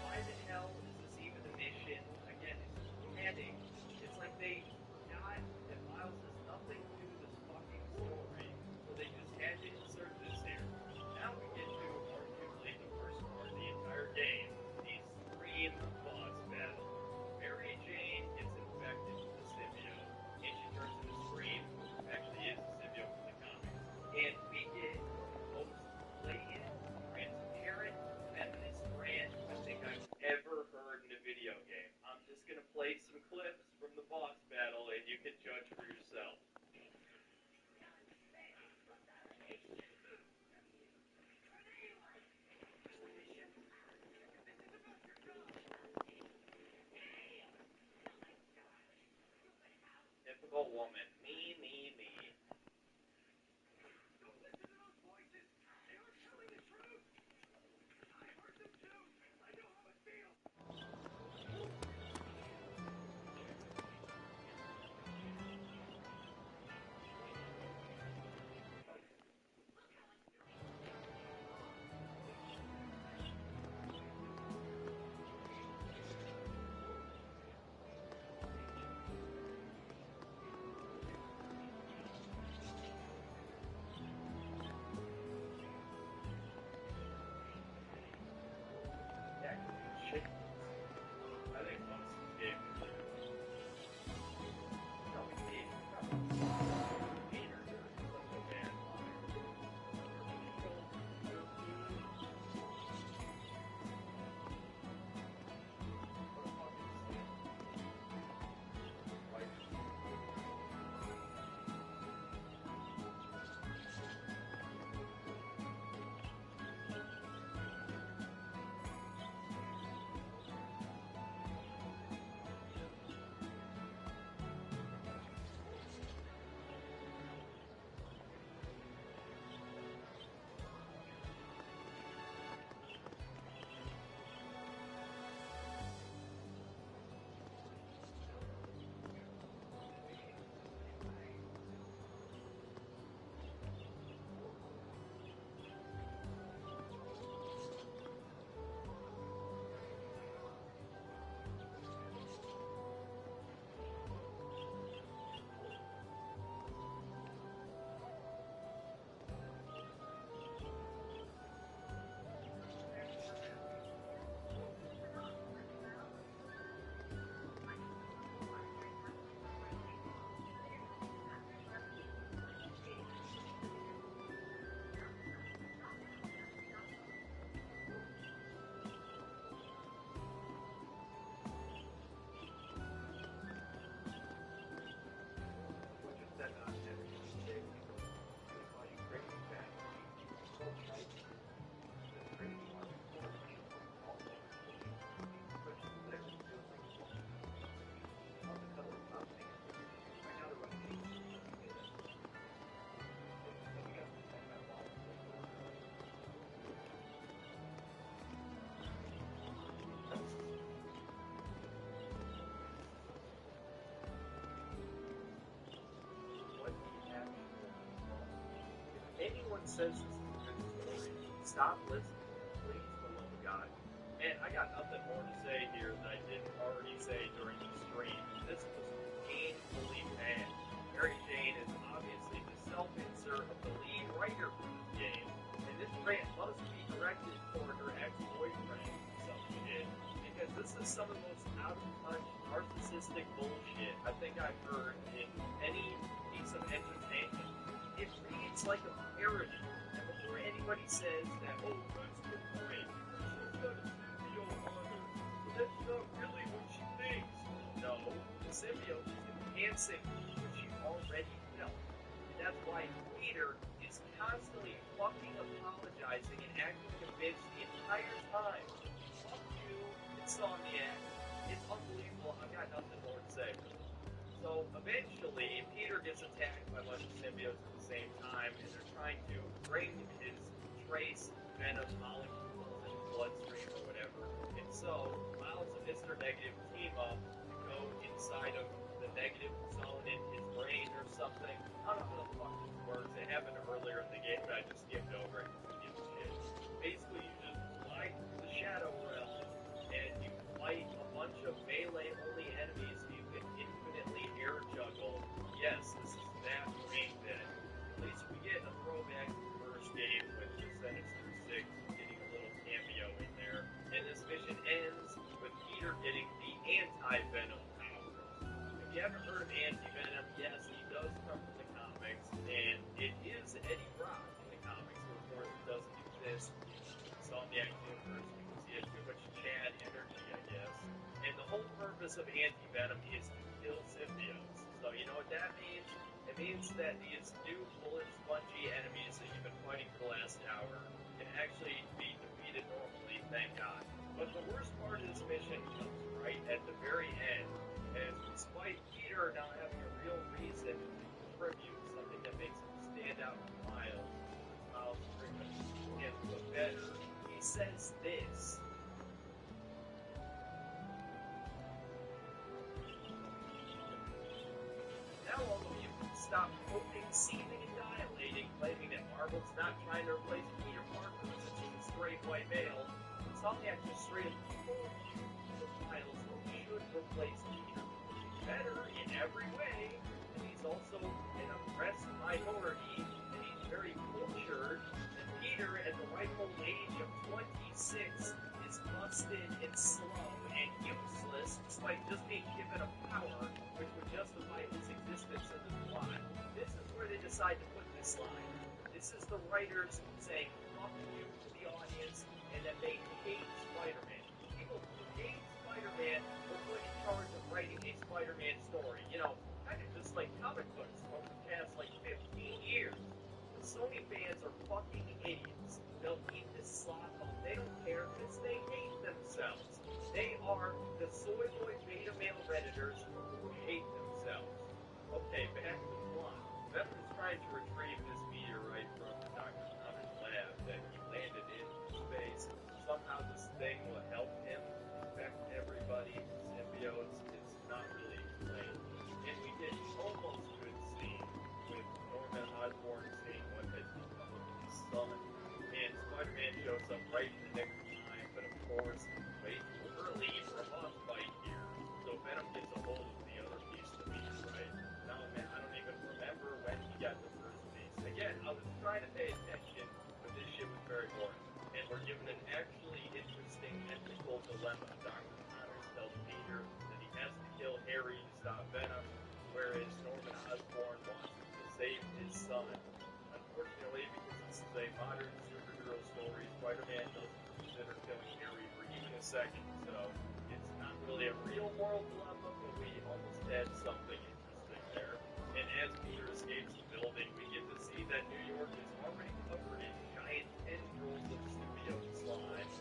Why the hell is this even a mission? Again, it's just padding. It's like they forgot that Miles has nothing to do with this fucking story, so they just had to insert this here. Now we get to arguably the worst part of the entire game, the Scream boss battle. Mary Jane gets infected with the symbiote, and she turns into Scream, who actually is a symbiote from the comics. And we get the most blatant, transparent, feminist rant I think I've ever heard in a video game. I'm just gonna play some clips from the boss battle, and you can judge for yourself. Typical woman. Me, me, me. everyone says this is a good story, stop listening, please, for the love of God. And I got nothing more to say here that I didn't already say during the stream. This was painfully bad. Mary Jane is obviously the self-insert of the lead writer for this game, and this rant must be directed toward her ex-boyfriend, some shit, because this is some of the most out-of-touch, narcissistic bullshit I think I've heard in any piece of entertainment. It reads like a parody, and before anybody says that, oh, that's the point, she's got a symbiote on her, but that's not really what she thinks. No, the symbiote is enhancing what she already felt. And that's why Peter is constantly fucking apologizing and acting convinced the entire time. Fuck you, Insomniac. It's unbelievable. I've got nothing more to say. So eventually, Peter gets attacked by a bunch of symbiotes at the same time, and they're trying to bring his trace venom molecules in his bloodstream or whatever. And so, Miles and Mr. Negative team up to go inside of the negative zone in his brain or something. I don't know how the fuck this works. It happened earlier in the game, but I just skipped over it because it shit. Basically, you just fly through the Shadow Realm, and you fight a bunch of melee-only enemies so you can infinitely air juggle. Yes, this is that brain dead. At least we get a throwback to the first game with the Sinister Six getting a little cameo in there. And this mission ends with Peter getting the anti-venom powers. If you haven't heard of anti-venom, yes, he does come from the comics, and it is Eddie Brock in the comics, who of course doesn't exist in Insomniac Universe because he had too much Chad energy, I guess. And the whole purpose of anti-venom is to kill symbiotes. So you know what that means? It means that these new bullet spongy enemies that you've been fighting for the last hour can actually be defeated normally, thank God. But the worst part of this mission comes right at the very end, as despite Peter not having a real reason to contribute something that makes him stand out from Miles, because Miles pretty much can't do it better, he says this. Now all of you can stop hoping, seething, and dilating, claiming that Marvel's not trying to replace Peter Parker since he's a straight white male. Insomniac just straight up told you that Miles should replace Peter. He's better in every way, and he's also an oppressed minority, and he's very cultured, and Peter, at the ripe old age of 26, is busted and slow and useless, despite just being given a power which would justify his existence in the plot. This is where they decide to put this line. This is the writers saying fuck you to the audience, and that they hate Spider-Man. People who hate Spider-Man were put in charge of writing a Spider-Man story. You know, kind of just like comic books over the past like 15 years. The Sony fans are fucking idiots. They'll eat this slop up. They don't care because they hate themselves. They are the soy boy beta male redditors who hate themselves. Okay, back to the plot. Venom is trying to retrieve this meteorite from Dr. Connor's lab that he landed in space. Somehow this thing will help him infect everybody, symbiotes. It's not really explained. And we get almost good scene with Norman Osborn seeing what has become of his son. And Spider-Man shows up right in the nick of time, but of course, way too early for a boss fight here. So Venom gets a hold of the other piece of the meteorite. Now, man, I don't even remember when he got the first piece. Again, I was trying to pay attention, but this shit was very boring. And we're given an actually interesting ethical dilemma. Dr. Connors tells Peter that he has to kill Harry to stop Venom, whereas Norman Osborn wants him to save his son. Unfortunately, because this is a modern superhero story, Spider-Man doesn't consider killing Harry for even a second, so it's not really a real moral dilemma, but we almost had something interesting there. And as Peter escapes the building, we get to see that New York is already covered in giant tendrils of symbiote slime,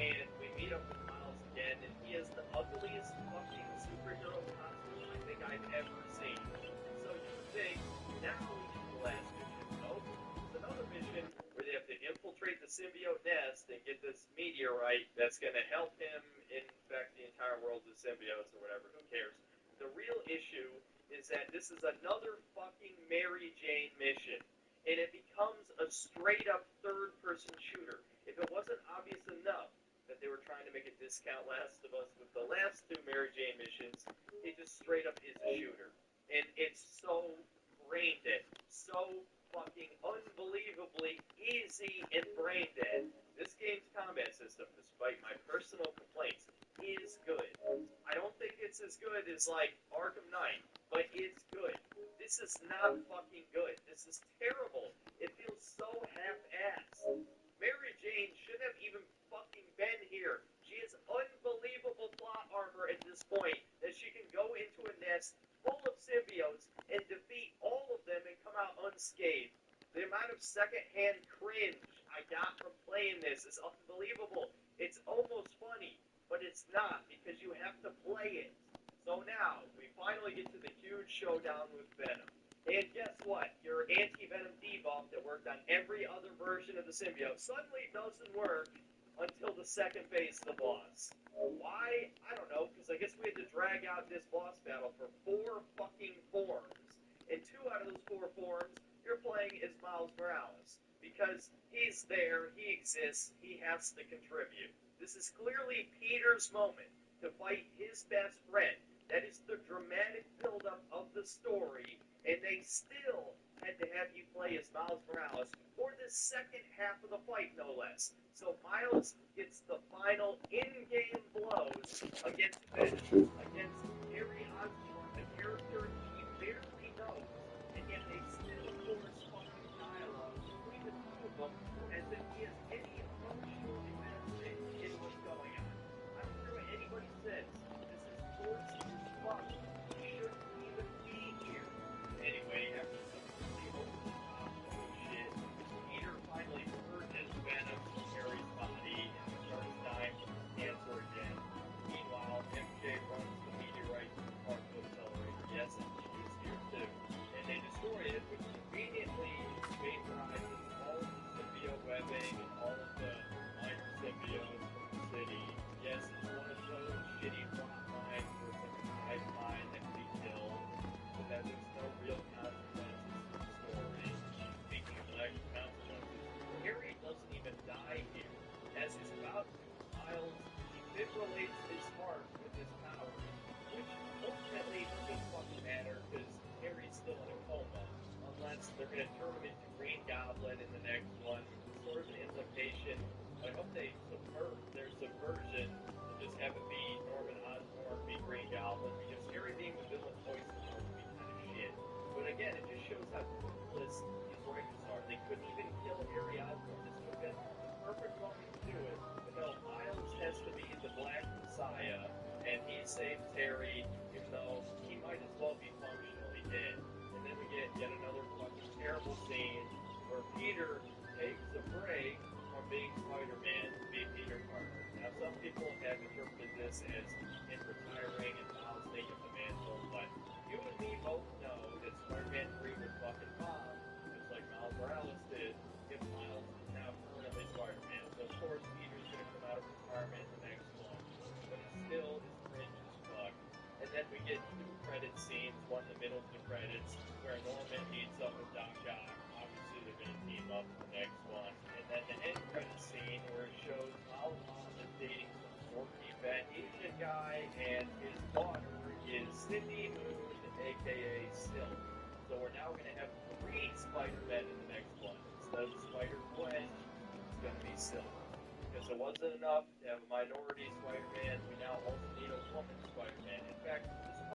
and we meet up with Miles again, and he has the ugliest fucking superhero costume I think I've ever seen. So you would think, now we get the last mission. Nope. There's another mission where they have to infiltrate the symbiote nest and get this meteorite that's going to help him infect the entire world with symbiotes or whatever. Who cares? The real issue is that this is another fucking Mary Jane mission. And it becomes a straight up third-person shooter. If it wasn't obvious enough that they were trying to make a discount Last of Us with the last two Mary Jane missions, it just straight up is a shooter. And it's so brain dead, so fucking unbelievably easy and brain dead. This game's combat system, despite my personal complaints, is good. I don't think it's as good as like Arkham Knight, but it's good. This is not fucking good. This is terrible. It feels so half-assed. Mary Jane should have even fucking been here. She has unbelievable plot armor at this point that she can go into a nest full of symbiotes and defeat all of them and come out unscathed. The amount of secondhand cringe I got from playing this is unbelievable. It's almost funny, but it's not because you have to play it. So now, we finally get to the huge showdown with Venom. And guess what? Your anti-venom debuff that worked on every other version of the symbiote suddenly doesn't work until the second phase of the boss. Why? I don't know, because I guess we had to drag out this boss battle for 4 fucking forms. And 2 out of those 4 forms, you're playing as Miles Morales. Because he's there, he exists, he has to contribute. This is clearly Peter's moment to fight his best friend. That is the dramatic buildup of the story, and they still had to have you play as Miles Morales for the second half of the fight, no less. So Miles gets the final in-game blows against Venom, against Harry Osborn, a character he barely knows, and yet they still force fucking dialogue between the two of them as if he has any emotional investment in what's going on. I don't care what anybody says. This is forced as fuck. He shouldn't even be here. Anyway, after some really over-the-top bullshit, Peter finally purges Venom from Harry's body and starts dying from cancer again. Meanwhile, MJ runs the meteorite to the particle accelerator. Yes, she's here too. And they destroy it, which conveniently vaporizes all of the symbiote webbing and all of the minor symbiotes from the city. Yes, it's one of those shitty plot lines where it's like a hive mind that can be killed, but that there's no real consequences to the story. Speaking of lack of consequences, Harry doesn't even die here. As he's about to, Miles defibrillates his heart with his powers, which ultimately doesn't fucking matter because Harry's still in a coma, unless they're going to turn him into Green Goblin in the next one, which is sort of an implication. I hope they subvert their subversion and just have it be Norman Osborn be Green Goblin, because Harry being the villain voice is supposed to be kind of shit. But again, it just shows how toothless these writers are. They couldn't even kill Harry Osborn. This would have been the perfect moment to do it. But no, Miles has to be the Black Messiah, and he saves Harry, even though he might as well be functionally dead. And then we get yet another fucking terrible scene where Peter takes a break from being Spider-Man to be Peter Parker. Now, some people have interpreted this as him retiring and Miles taking the mantle, but you and me both know that Spider-Man 3 would fucking bomb, just like Miles Morales did, if Miles is now permanently Spider-Man. So, of course, Peter's going to come out of retirement in the next one, but it still is cringe as fuck. And then we get 2 credit scenes, one in the middle of the credits, where Norman meets up with Doc Ock. Obviously, they're going to team up in the next one. And then the end credit scene where it shows Mal Mom is dating some dorky fat Asian guy, and his daughter is Cindy Moon, aka Silk. So we're now going to have 3 Spider-Men in the next one. Instead of Spider-Gwen, it's going to be Silk. Because it wasn't enough to have a minority Spider-Man, we now also need a woman Spider-Man. In fact, this